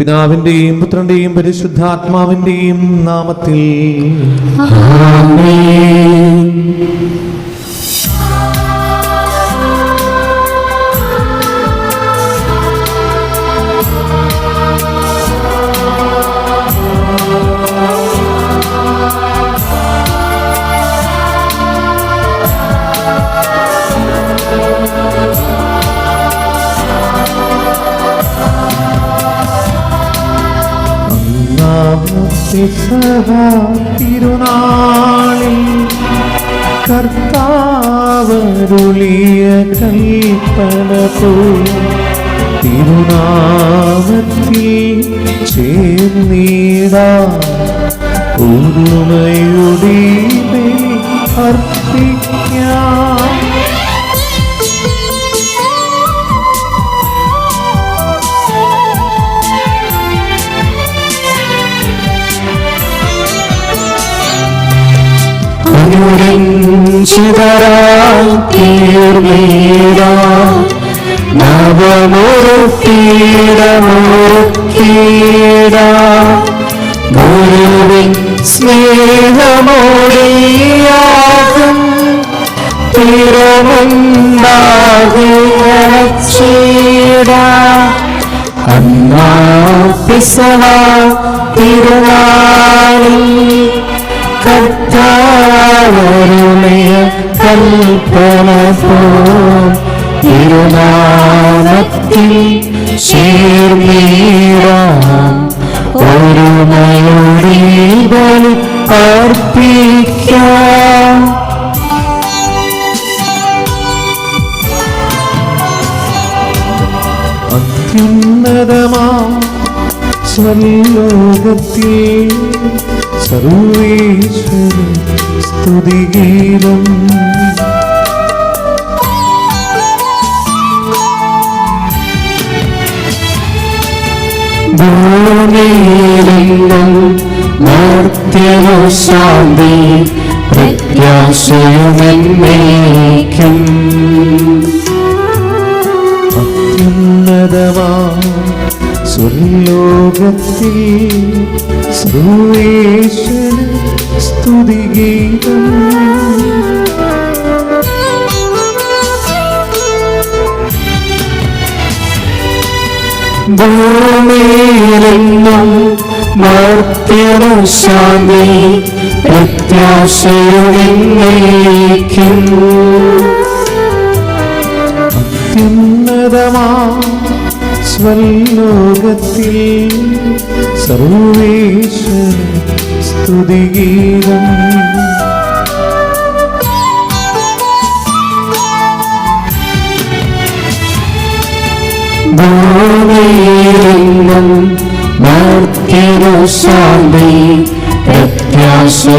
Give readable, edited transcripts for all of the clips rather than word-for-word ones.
പിതാവിന്റെയും പുത്രന്റെയും പരിശുദ്ധാത്മാവിന്റെയും നാമത്തിൽ ആമേൻ. തിരുനാളിൽ കർത്താവരുളിയ കൽപ്പന പോൽ തിരുനാമത്തിൽ ചേർന്നിടാൻ ഒരുമയുടെ ബലി അർപ്പിക്കാം. അനുരഞ്ജിതരായി തീർന്നിടാൻ നവമൊരുക്കിയിടമൊരുക്കിയിടാൻ ഗുരുവിൻ സ്നേഹമോടിയാകും തിരുമുണ്ടാകിടച്ചിടാൻ അന്നാ പിസഹ തിരുനാളിൽ കർത്താവരുളിയ കൽപ്പന പോൽ തിരുനാമത്തിൽ ചേർന്നിടാൻ ഒരുമയോടെ ബലി അർപ്പിക്കാം. അത്യുന്നതമാ സ്വർലോകത്തിൽ സർവേശ്വര സ്തുതിഗീതം. ഭൂമിയിലെങ്ങും മർത്യനു ശാന്തി പ്രത്യാശയുമെന്നേക്കും. അത്യുന്നതമാ സ്വർലോകത്തിൽ സർവേശ്വര സ്തുതിഗീതം. ഭൂമിയിലെങ്ങും മർത്യനു ശാന്തി പ്രത്യാശയുമെന്നേക്കും. അത്യുന്നതമാ സ്വർലോകത്തിൽ സർവേശ്വര സ്തുതിഗീതം. ഭൂമിയിലെങ്ങും മർത്യനു ശാന്തി പ്രത്യാശയുമെന്നേക്കും.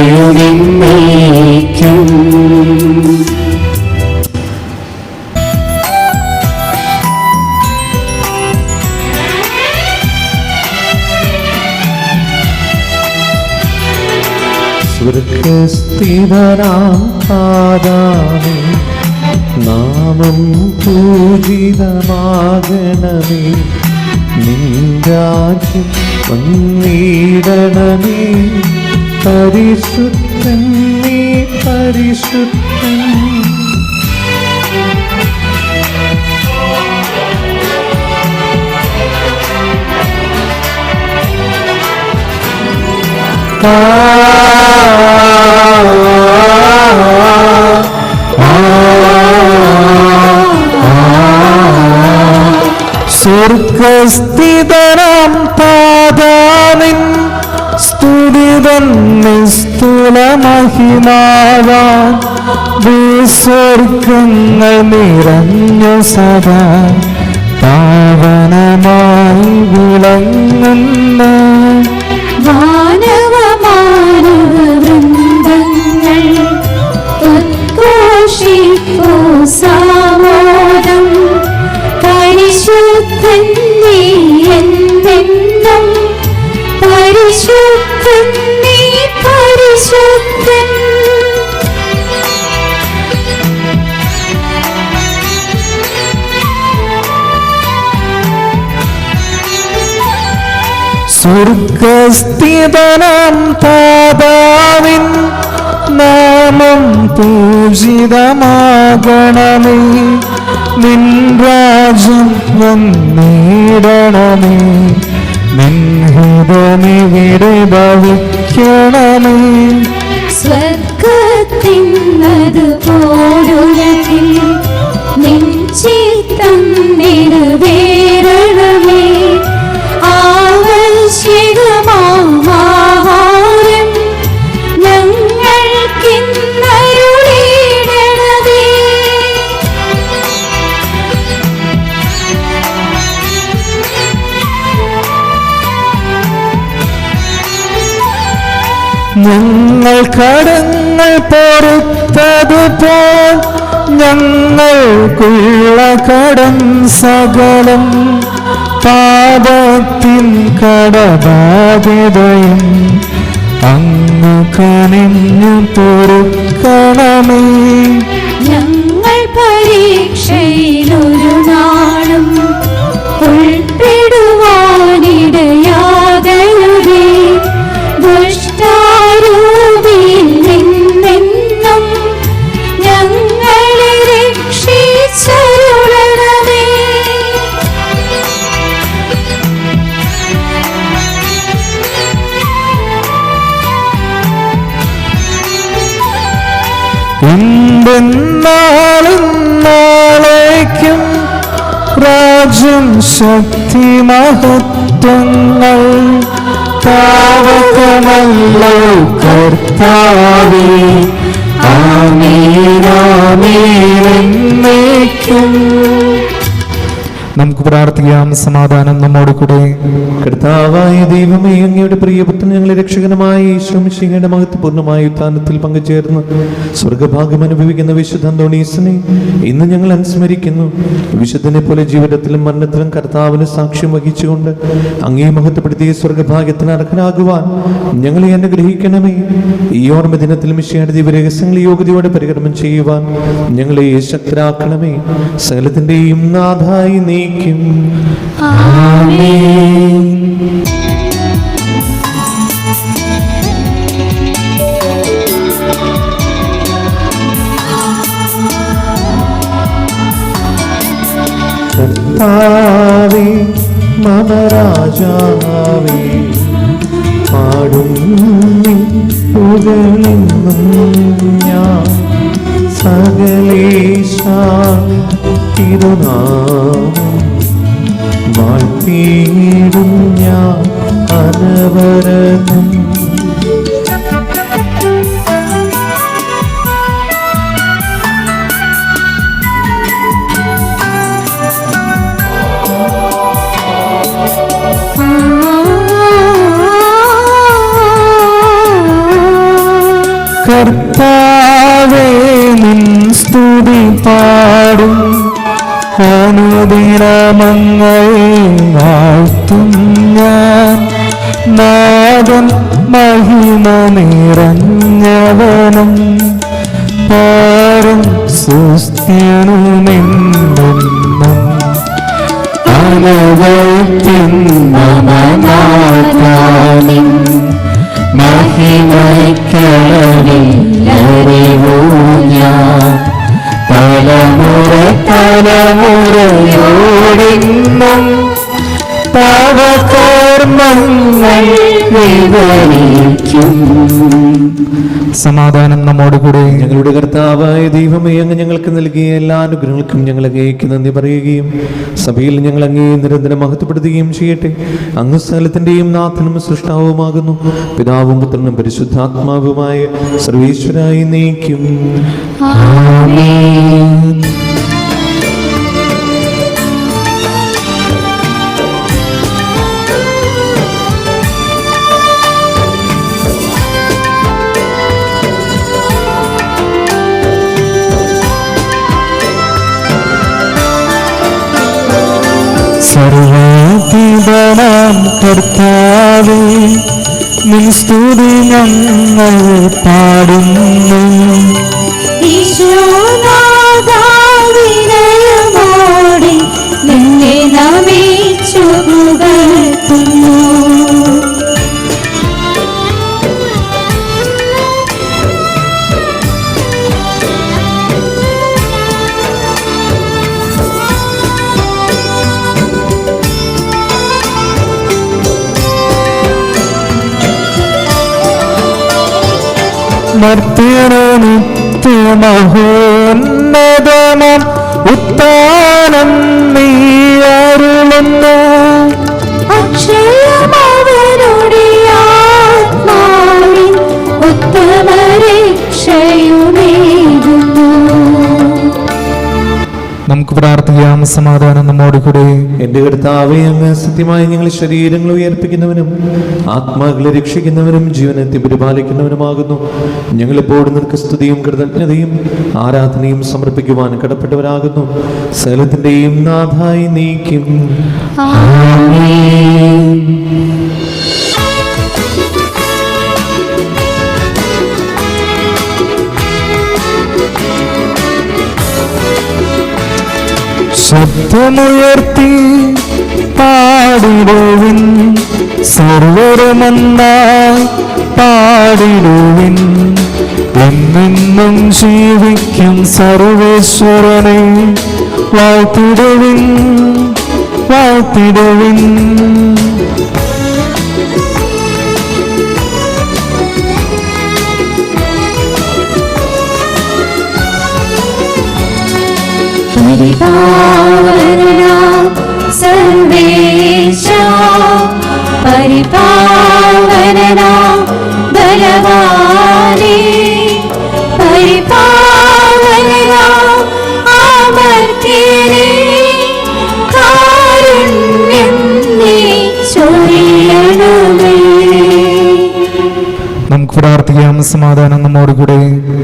സ്വർഗസ്ഥിതനാം താതാവേ, നാമം പൂജിതമാകണമേ. നിൻ രാജ്യം വന്നിടണമേ. പരിശുദ്ധൻ നീ പരിശുദ്ധൻ. സ്വർഗസ്ഥിതനാം താതാവിൻ സ്തുതിതൻ നിസ്തുല മഹിമാവാൻ ഭൂസ്വർഗങ്ങൾ നിറഞ്ഞു സദാ പാവനമായി വിളങ്ങുന്ന മാനവവൃന്ദങ്ങൾ ഉദ്ഘോഷിപ്പൂ സാമോദം. പരിശുദ്ധൻ നീ എന്നെന്നും, പരിശുദ്ധൻ നീ പരിശുദ്ധൻ. സ്വർഗസ്ഥിതനാം താതാവിൻ നാമം പൂജിതമാകണമേ. നിൻ രാജ്യം വന്നിടണമേ. നിൻ ഹിതമിവിടെ ഭവിക്കണമേ. സ്വർഗത്തിന്നതുപോലുലകിൽ നിൻ ചിത്തം നിറവേറണമേ. ആവശ്യകമാഹാരം ഞങ്ങൾക്കിന്നരുളിയിടണമേ. ഞങ്ങൾ കടങ്ങൾ പൊറുത്തതുപോൽ ഞങ്ങൾക്കുള്ള കടം സകലം പാപത്തിൻ കടബാധ്യതയും അങ്ങ് കനിഞ്ഞു പൊറുക്കണമേ. ഞങ്ങൾ പരീക്ഷയിലൊരു നാളും ഉൾപ്പെടുവാനിടയാകരുതേ. ദുഷ്ടാരൂപിയിൽ നിന്നെന്നും ഞങ്ങളെ രക്ഷിച്ചരുളണമേ. എന്തെന്നാളും നാളേക്കും രാജ്യം ശക്തി മഹത്വങ്ങൾ താവകമല്ലോ കർത്താവേ. ആമേൻ ആമേൻ എന്നേക്കും. നമുക്ക് പ്രാർത്ഥിക്കാം. സമാധാനം നമ്മോട് കൂടെ. കർത്താവായ ദൈവമേ, അങ്ങയുടെ പ്രിയപുത്രൻ ഞങ്ങളെ രക്ഷകനമായ ഈശോ മിശിഹായുടെ മഹത്വപൂർണ്ണമായ ഉത്ഥാനത്തിൽ പങ്കുചേർന്ന് സ്വർഗഭാഗ്യം അനുഭവിക്കുന്ന വിശുദ്ധ അന്തോണീസിനെ ഇന്ന് ഞങ്ങൾ അനുസ്മരിക്കുന്നു. വിശുദ്ധനെ പോലെ ജീവിതത്തിലും മരണത്തിലും കർത്താവിന് സാക്ഷ്യം വഹിച്ചുകൊണ്ട് അങ്ങേ മഹത്വപ്പെടുത്തിയ സ്വർഗഭാഗ്യത്തിന് അർഹനാകുവാൻ ഞങ്ങളെ അനുഗ്രഹിക്കണമേ. ഈ ഓർമ്മ ദിനത്തിൽ മിശിഹായുടെ ദിവ്യരഹസ്യങ്ങൾ യോഗ്യതയോടെ പരികർമ്മം ചെയ്യുവാൻ ഞങ്ങളെ ശക്തരാക്കണമേ. സകലത്തിന്റെയും നാഥായി നീക്കും. ആമേൻ. കർത്താവേ മമ രാജാവേ, പാടും നിൻ പുകഴെന്നും ഞാൻ. സകലേശ തിരുനാമം വാഴ്ത്തിയിടും ഞാൻ അനവരതം. കർത്താവേ നിൻ സ്തുതി പാടും. അനുദിനമങ്ങൾ വാഴ്ത്തും ഞാൻ. നാദം മഹിമ നിറഞ്ഞവനും പാരും സുസ്ഥിരനുമെന്നും അനവത്തിൻ മമനാഥാനിൻ മഹിമയ്ക്കളവില്ലറിവൂ ഞാൻ. തലമുറ തലമുറയോടെന്നും പാവകർമ്മങ്ങൾ വിവരിക്കും. സമാധാനം നമ്മോട് കൂടെ. ഞങ്ങളുടെ കർത്താവായ ദൈവമേ, അങ്ങ് ഞങ്ങൾക്ക് നൽകിയ എല്ലാ അനുഗ്രഹങ്ങൾക്കും ഞങ്ങൾ അങ്ങേക്ക് നന്ദി പറയുകയും സഭയിൽ ഞങ്ങൾ അങ്ങേ നിരന്തരം മഹത്വപ്പെടുത്തുകയും ചെയ്യട്ടെ. അങ്ങ് സകലത്തിന്റെയും നാഥനും സൃഷ്ടാവുമാകുന്നു. പിതാവും പുത്രനും പരിശുദ്ധാത്മാവുമായ സർവീശ്വരായി നീക്കും. ആമേൻ. സർവ്വപിതാവാം കർത്താവേ, നിൻ സ്തുതി ഞങ്ങൾ പാടുന്നു. ഈശോനാഥാ വിനയമോടെ നിന്നെ നമിച്ചു പുകഴ്ത്തുന്നു. മർത്യനു നിത്യമഹോന്നതമാം ഉത്താനം നീ അരുളുന്നു. അക്ഷയമവരുടെ ആത്മാവിൻ ഉത്തമ രക്ഷയുമേകുന്നു. നമുക്ക് പ്രാർത്ഥിക്കാം. സമാധാനം നമ്മോട് കൂടെ. എന്റെ കർത്താവേ, അങ്ങ് സത്യമായി ഞങ്ങളെ ശരീരങ്ങളെ ഉയർപ്പിക്കുന്നവനും ആത്മാക്കളെ രക്ഷിക്കുന്നവനും ജീവനത്തെ പരിപാലിക്കുന്നവനുമാകുന്നു. ഞങ്ങളെപ്പോഴും നിനക്ക് സ്തുതിയും കൃതജ്ഞതയും ആരാധനയും സമർപ്പിക്കുവാൻ കടപ്പെട്ടവരാകുന്നു. സകലത്തിന്റെയും നാഥായി നീക്കും. ശബ്ദമുയർത്തി പാടിടുവിൻ, സർവരുമൊന്നായി പാടിടുവിൻ. എന്നെന്നും ജീവിക്കും സർവേശ്വരനെ വാഴ്ത്തിടുവിൻ, വാഴ്ത്തിടുവിൻ. പരിപാവനാം സർവേശാ, പരിപാവനാം ബലവാനേ, പരിപാവനാം അമർത്യനേ, കാരുണ്യം നീ ചൊരിയണമേ. നമുക്ക് പ്രാർത്ഥിക്കാം. സമാധാനം നമ്മോട് കൂടെ.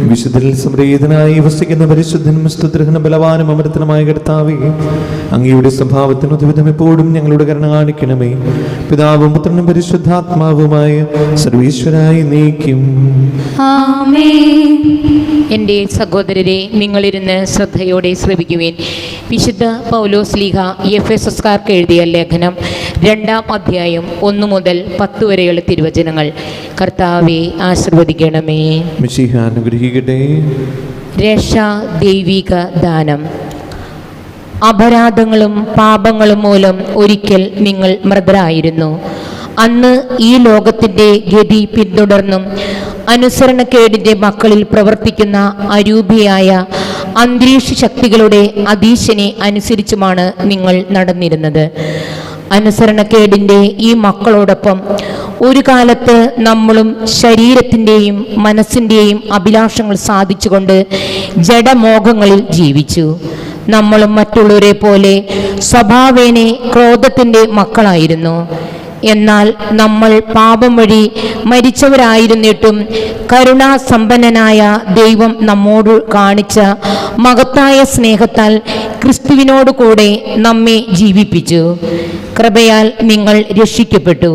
വിശുദ്ധരിൽ സംപ്രീതനായി വസിക്കുന്ന പരിശുദ്ധനും സ്തുതിർഹന ബലവാനും അമൃതനുമായ കർത്താവേ, അങ്ങയുടെ സ്വഭാവത്തിന് ഉദ്വിധം എപ്പോഴും ഞങ്ങളുടെ കരുണ കാണിക്കണമേ. പിതാവും പുത്രനും പരിശുദ്ധാത്മാവുമായ സർവീശ്വരായി നീക്കും. ആമേൻ. എൻ്റെ സഹോദരരെ, നിങ്ങളിരുന്ന് ശ്രദ്ധയോടെ ശ്രവിക്കുവിൻ. വിശുദ്ധ പൗലോസ് ലീഹ എഫെസസ്കാർക്ക് എഴുതിയ ലേഖനം 2-ാം അധ്യായം 1 മുതൽ 10 വരെയുള്ള തിരുവചനങ്ങൾ. കർത്താവെ ആശീർവദിക്കണമേ. മിശിഹ അനുഗ്രഹിക്കട്ടെ. രക്ഷ ദൈവിക ദാനം. അപരാധങ്ങളും പാപങ്ങളും മൂലം ഒരിക്കൽ നിങ്ങൾ മൃതരായിരുന്നു. അന്ന് ഈ ലോകത്തിൻ്റെ ഗതി പിന്തുടർന്നും അനുസരണക്കേടിൻ്റെ മക്കളിൽ പ്രവർത്തിക്കുന്ന അരൂപിയായ അന്തരീക്ഷ ശക്തികളുടെ അധീശനെ അനുസരിച്ചുമാണ് നിങ്ങൾ നടന്നിരുന്നത്. അനുസരണക്കേടിൻ്റെ ഈ മക്കളോടൊപ്പം ഒരു കാലത്ത് നമ്മളും ശരീരത്തിൻ്റെയും മനസ്സിൻ്റെയും അഭിലാഷങ്ങൾ സാധിച്ചുകൊണ്ട് ജഡമോഹങ്ങളിൽ ജീവിച്ചു. നമ്മളും മറ്റുള്ളവരെ പോലെ സ്വഭാവേനെ ക്രോധത്തിൻ്റെ മക്കളായിരുന്നു. എന്നാൽ നമ്മൾ പാപം വഴി മരിച്ചവരായിരുന്നിട്ടും കരുണാസമ്പന്നനായ ദൈവം നമ്മോട് കാണിച്ച മഹത്തായ സ്നേഹത്താൽ ക്രിസ്തുവിനോട് കൂടെ നമ്മെ ജീവിപ്പിച്ചു. കൃപയാൽ നിങ്ങൾ രക്ഷിക്കപ്പെട്ടു.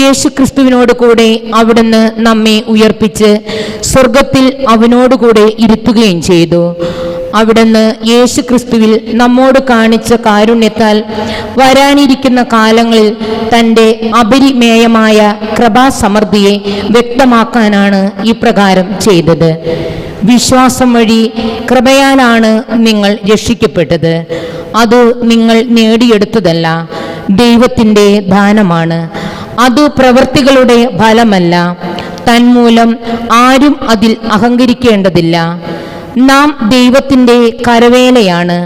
യേശു ക്രിസ്തുവിനോട് കൂടെ അവിടുന്ന് നമ്മെ ഉയർപ്പിച്ച് സ്വർഗത്തിൽ അവനോടുകൂടെ ഇരുത്തുകയും ചെയ്തു. അവിടുന്ന് യേശു ക്രിസ്തുവിൽ നമ്മോട് കാണിച്ച കാരുണ്യത്താൽ വരാനിരിക്കുന്ന കാലങ്ങളിൽ തൻ്റെ അപരിമേയമായ കൃപാസമൃദ്ധിയെ വ്യക്തമാക്കാനാണ് ഇപ്രകാരം ചെയ്തത്. വിശ്വാസം വഴി കൃപയാലാണ് നിങ്ങൾ രക്ഷിക്കപ്പെട്ടത്. അത് നിങ്ങൾ നേടിയെടുത്തതല്ല, ദൈവത്തിൻ്റെ ദാനമാണ്. അത് പ്രവൃത്തികളുടെ ഫലമല്ല. തന്മൂലം ആരും അതിൽ അഹങ്കരിക്കേണ്ടതില്ല. നാം ദൈവത്തിൻ്റെ കരവേലയാണ്.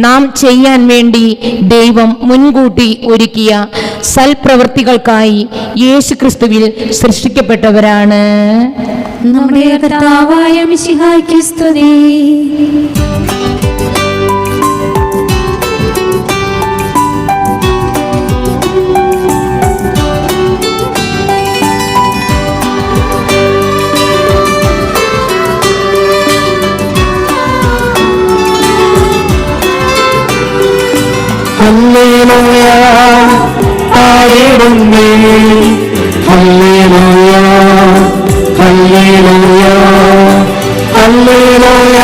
നാം ചെയ്യാൻ വേണ്ടി ദൈവം മുൻകൂട്ടി ഒരുക്കിയ സൽപ്രവൃത്തികൾക്കായി യേശുക്രിസ്തുവിൽ സൃഷ്ടിക്കപ്പെട്ടവരാണ്. നമ്മുടെ കർത്താവായ മിശിഹായ്ക്ക് സ്തുതി. ഹല്ലേലൂയ പാടിടുന്നേ, ഹല്ലേലൂയ ഹല്ലേലൂയ ഹല്ലേലൂയ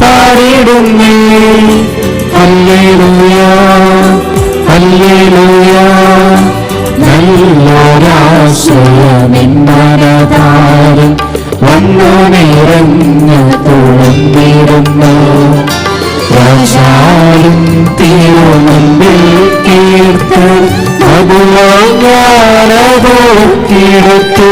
പാടിടുന്നേ, ഹല്ലേലൂയ ഹല്ലേലൂയ. നല്ലൊരാശ്രയമെന്നതാരം വന്നു നിറഞ്ഞു തുളന്നിരുന്നു. രാജാവിൻ തിരുമുമ്പിൽ കീർത്ത് അതുവായി ഞാനതോർത്തിയെടുത്തു.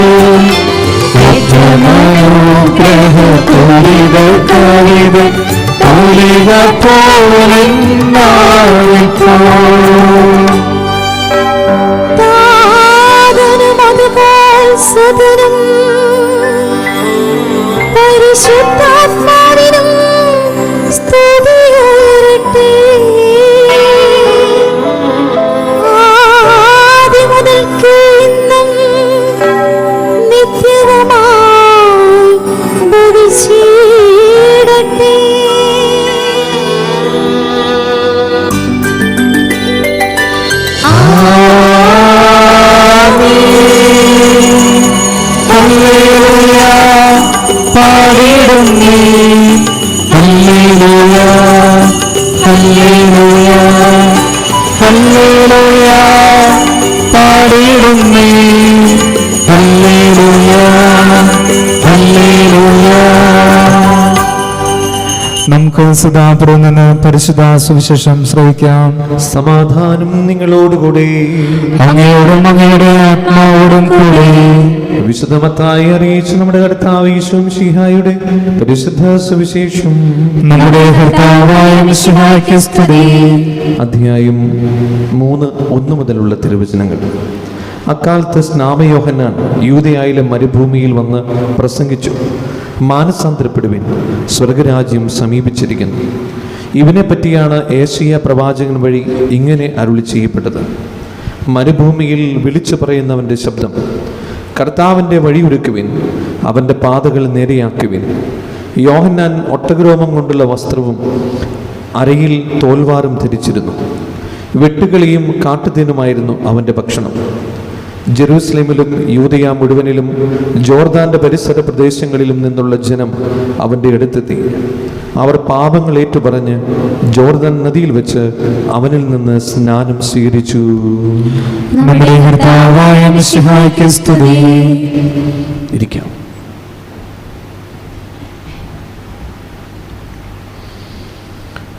താതനും അതുപോൽ സുതനും പരിശുദ്ധാത്മാവിനും സ്തുതിയുയരട്ടെ. ആദ്യം മുതൽക്ക് ഇന്നും നിത്യവുമായി ഭവിച്ചിടട്ടെ. നമുക്ക് സദാപുരം നിന്ന് പരിശുദ്ധ സുവിശേഷം ശ്രവിക്കാം. സമാധാനം നിങ്ങളോടുകൂടെ. അങ്ങയോടും അങ്ങയുടെ ആത്മാവോടും കൂടെ. വിശുദ്ധമത്തായി അറിയിച്ച് നമ്മുടെ കർത്താവ് യേശു മിശിഹായുടെ പരിശുദ്ധ സുവിശേഷം. നമ്മുടെ കർത്താവായ മിശിഹായ്ക്ക് സ്തുതി. അധ്യായം 3:1 മുതലുള്ള തിരുവചനങ്ങൾ. അക്കാലത്ത് സ്നാപയോഹന്നാൻ യൂദയായിലെ മരുഭൂമിയിൽ വന്ന് പ്രസംഗിച്ചു, മാനസാന്തരപ്പെടുവിൻ, സ്വർഗരാജ്യം സമീപിച്ചിരിക്കുന്നു. ഇവനെ പറ്റിയാണ് ഏശയ്യാ പ്രവാചകൻ വഴി ഇങ്ങനെ അരുളി ചെയ്യപ്പെട്ടത്. മരുഭൂമിയിൽ വിളിച്ചു പറയുന്നവൻ്റെ ശബ്ദം, കർത്താവിൻ്റെ വഴിയൊരുക്കുവിൻ, അവൻ്റെ പാതകൾ നേരെയാക്കുവിൻ. യോഹന്നാൻ ഒട്ടകരോമം കൊണ്ടുള്ള വസ്ത്രവും അരയിൽ തോൽവാറും ധരിച്ചിരുന്നു. വെട്ടുകിളിയും കാട്ടുതേനുമായിരുന്നു അവൻ്റെ ഭക്ഷണം. ജെറൂസലേമിലും യൂദയ മുഴുവനിലും ജോർദാന്റെ പരിസര പ്രദേശങ്ങളിലും നിന്നുള്ള ജനം അവൻ്റെ അടുത്തെത്തി. അവർ പാപങ്ങൾ ഏറ്റുപറഞ്ഞ് ജോർദാൻ നദിയിൽ വെച്ച് അവനിൽ നിന്ന് സ്നാനം സ്വീകരിച്ചു. നമ്മുടെ കർത്താവായ മിശിഹായ്ക്ക് സ്തുതി. ഇരിക്കാം.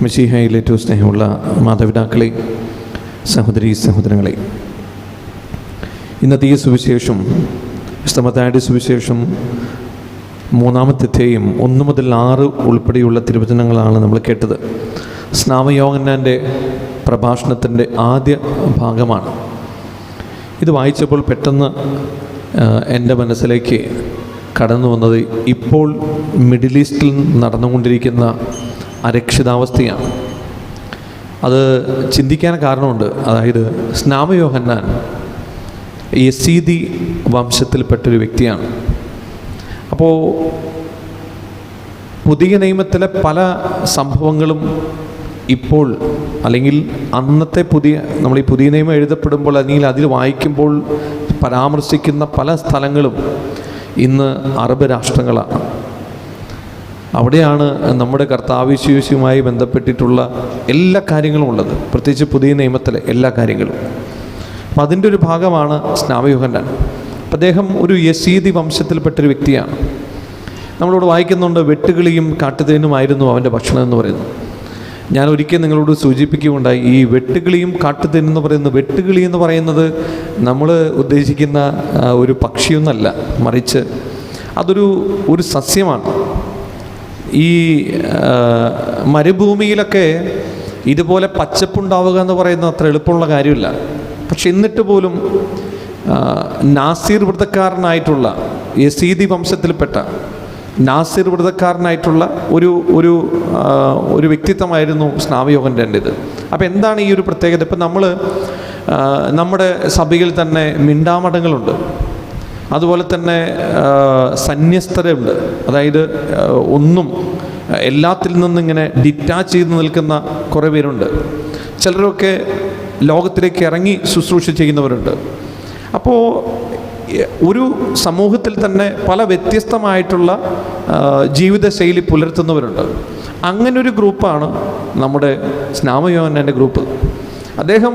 മിശിഹായിൽ ഏറ്റവും സ്നേഹമുള്ള മാതാപിതാക്കളെ, സഹോദരീ സഹോദരങ്ങളെ, ഇന്നത്തെ ഈ സുവിശേഷം, വിശുദ്ധ സുവിശേഷം 3-ാമത്തെ അധ്യായം 1 മുതൽ 6 ഉൾപ്പെടെയുള്ള തിരുവചനങ്ങളാണ് നമ്മൾ കേട്ടത്. സ്നാപയോഹന്നാൻ്റെ പ്രഭാഷണത്തിൻ്റെ ആദ്യ ഭാഗമാണ്. ഇത് വായിച്ചപ്പോൾ പെട്ടെന്ന് എൻ്റെ മനസ്സിലേക്ക് കടന്നു വന്നത് ഇപ്പോൾ മിഡിൽ ഈസ്റ്റിൽ നടന്നുകൊണ്ടിരിക്കുന്ന അരക്ഷിതാവസ്ഥയാണ്. അത് ചിന്തിക്കാൻ കാരണമുണ്ട്. അതായത് സ്നാപയോഹന്നാൻ യസീദി വംശത്തിൽപ്പെട്ടൊരു വ്യക്തിയാണ്. അപ്പോൾ പുതിയ നിയമത്തിലെ പല സംഭവങ്ങളും ഇപ്പോൾ, അല്ലെങ്കിൽ അന്നത്തെ നമ്മൾ ഈ പുതിയ നിയമം എഴുതപ്പെടുമ്പോൾ അല്ലെങ്കിൽ അതിൽ വായിക്കുമ്പോൾ പരാമർശിക്കുന്ന പല സ്ഥലങ്ങളും ഇന്ന് അറബ് രാഷ്ട്രങ്ങളാണ്. അവിടെയാണ് നമ്മുടെ കർത്താവിശ്വാസിയുമായി ബന്ധപ്പെട്ടിട്ടുള്ള എല്ലാ കാര്യങ്ങളും ഉള്ളത്, പ്രത്യേകിച്ച് പുതിയ നിയമത്തിലെ എല്ലാ കാര്യങ്ങളും. അപ്പം അതിൻ്റെ ഒരു ഭാഗമാണ് സ്നാപയോഹന്നാൻ. അദ്ദേഹം ഒരു യസീദി വംശത്തിൽപ്പെട്ടൊരു വ്യക്തിയാണ്. നമ്മളോട് വായിക്കുന്നുണ്ട്, വെട്ടുകിളിയും കാട്ടുതേനുമായിരുന്നു അവൻ്റെ ഭക്ഷണം എന്ന് പറയുന്നു. ഞാൻ ഒരിക്കൽ നിങ്ങളോട് സൂചിപ്പിക്കുകയുണ്ടായി, ഈ വെട്ടുകിളിയും കാട്ടുതേനെന്ന് പറയുന്നത്, വെട്ടുകിളി എന്ന് പറയുന്നത് നമ്മൾ ഉദ്ദേശിക്കുന്ന ഒരു പക്ഷിയൊന്നല്ല, മറിച്ച് അതൊരു സസ്യമാണ്. ഈ മരുഭൂമിയിലൊക്കെ ഇതുപോലെ പച്ചപ്പുണ്ടാവുക എന്ന് പറയുന്നത് അത്ര എളുപ്പമുള്ള കാര്യമില്ല. പക്ഷെ എന്നിട്ട് പോലും നാസിർ വ്രതക്കാരനായിട്ടുള്ള യസീദി വംശത്തിൽപ്പെട്ട നാസിർ വ്രതക്കാരനായിട്ടുള്ള ഒരു വ്യക്തിത്വമായിരുന്നു സ്നാപയോഹന്നാൻ്റേത്. അപ്പോൾ എന്താണ് ഈ ഒരു പ്രത്യേകത? ഇപ്പം നമ്മുടെ സഭയിൽ തന്നെ മിണ്ടാമഠങ്ങളുണ്ട്, അതുപോലെ തന്നെ സന്യസ്തരുണ്ട്. അതായത് എല്ലാത്തിൽ നിന്നും ഇങ്ങനെ ഡിറ്റാച്ച് ചെയ്ത് നിൽക്കുന്ന കുറേ പേരുണ്ട്. ചിലരൊക്കെ ലോകത്തിലേക്ക് ഇറങ്ങി ശുശ്രൂഷ ചെയ്യുന്നവരുണ്ട്. അപ്പോൾ ഒരു സമൂഹത്തിൽ തന്നെ പല വ്യത്യസ്തമായിട്ടുള്ള ജീവിതശൈലി പുലർത്തുന്നവരുണ്ട്. അങ്ങനൊരു ഗ്രൂപ്പാണ് നമ്മുടെ സ്നാപയോഹന്നാൻ്റെ ഗ്രൂപ്പ്. അദ്ദേഹം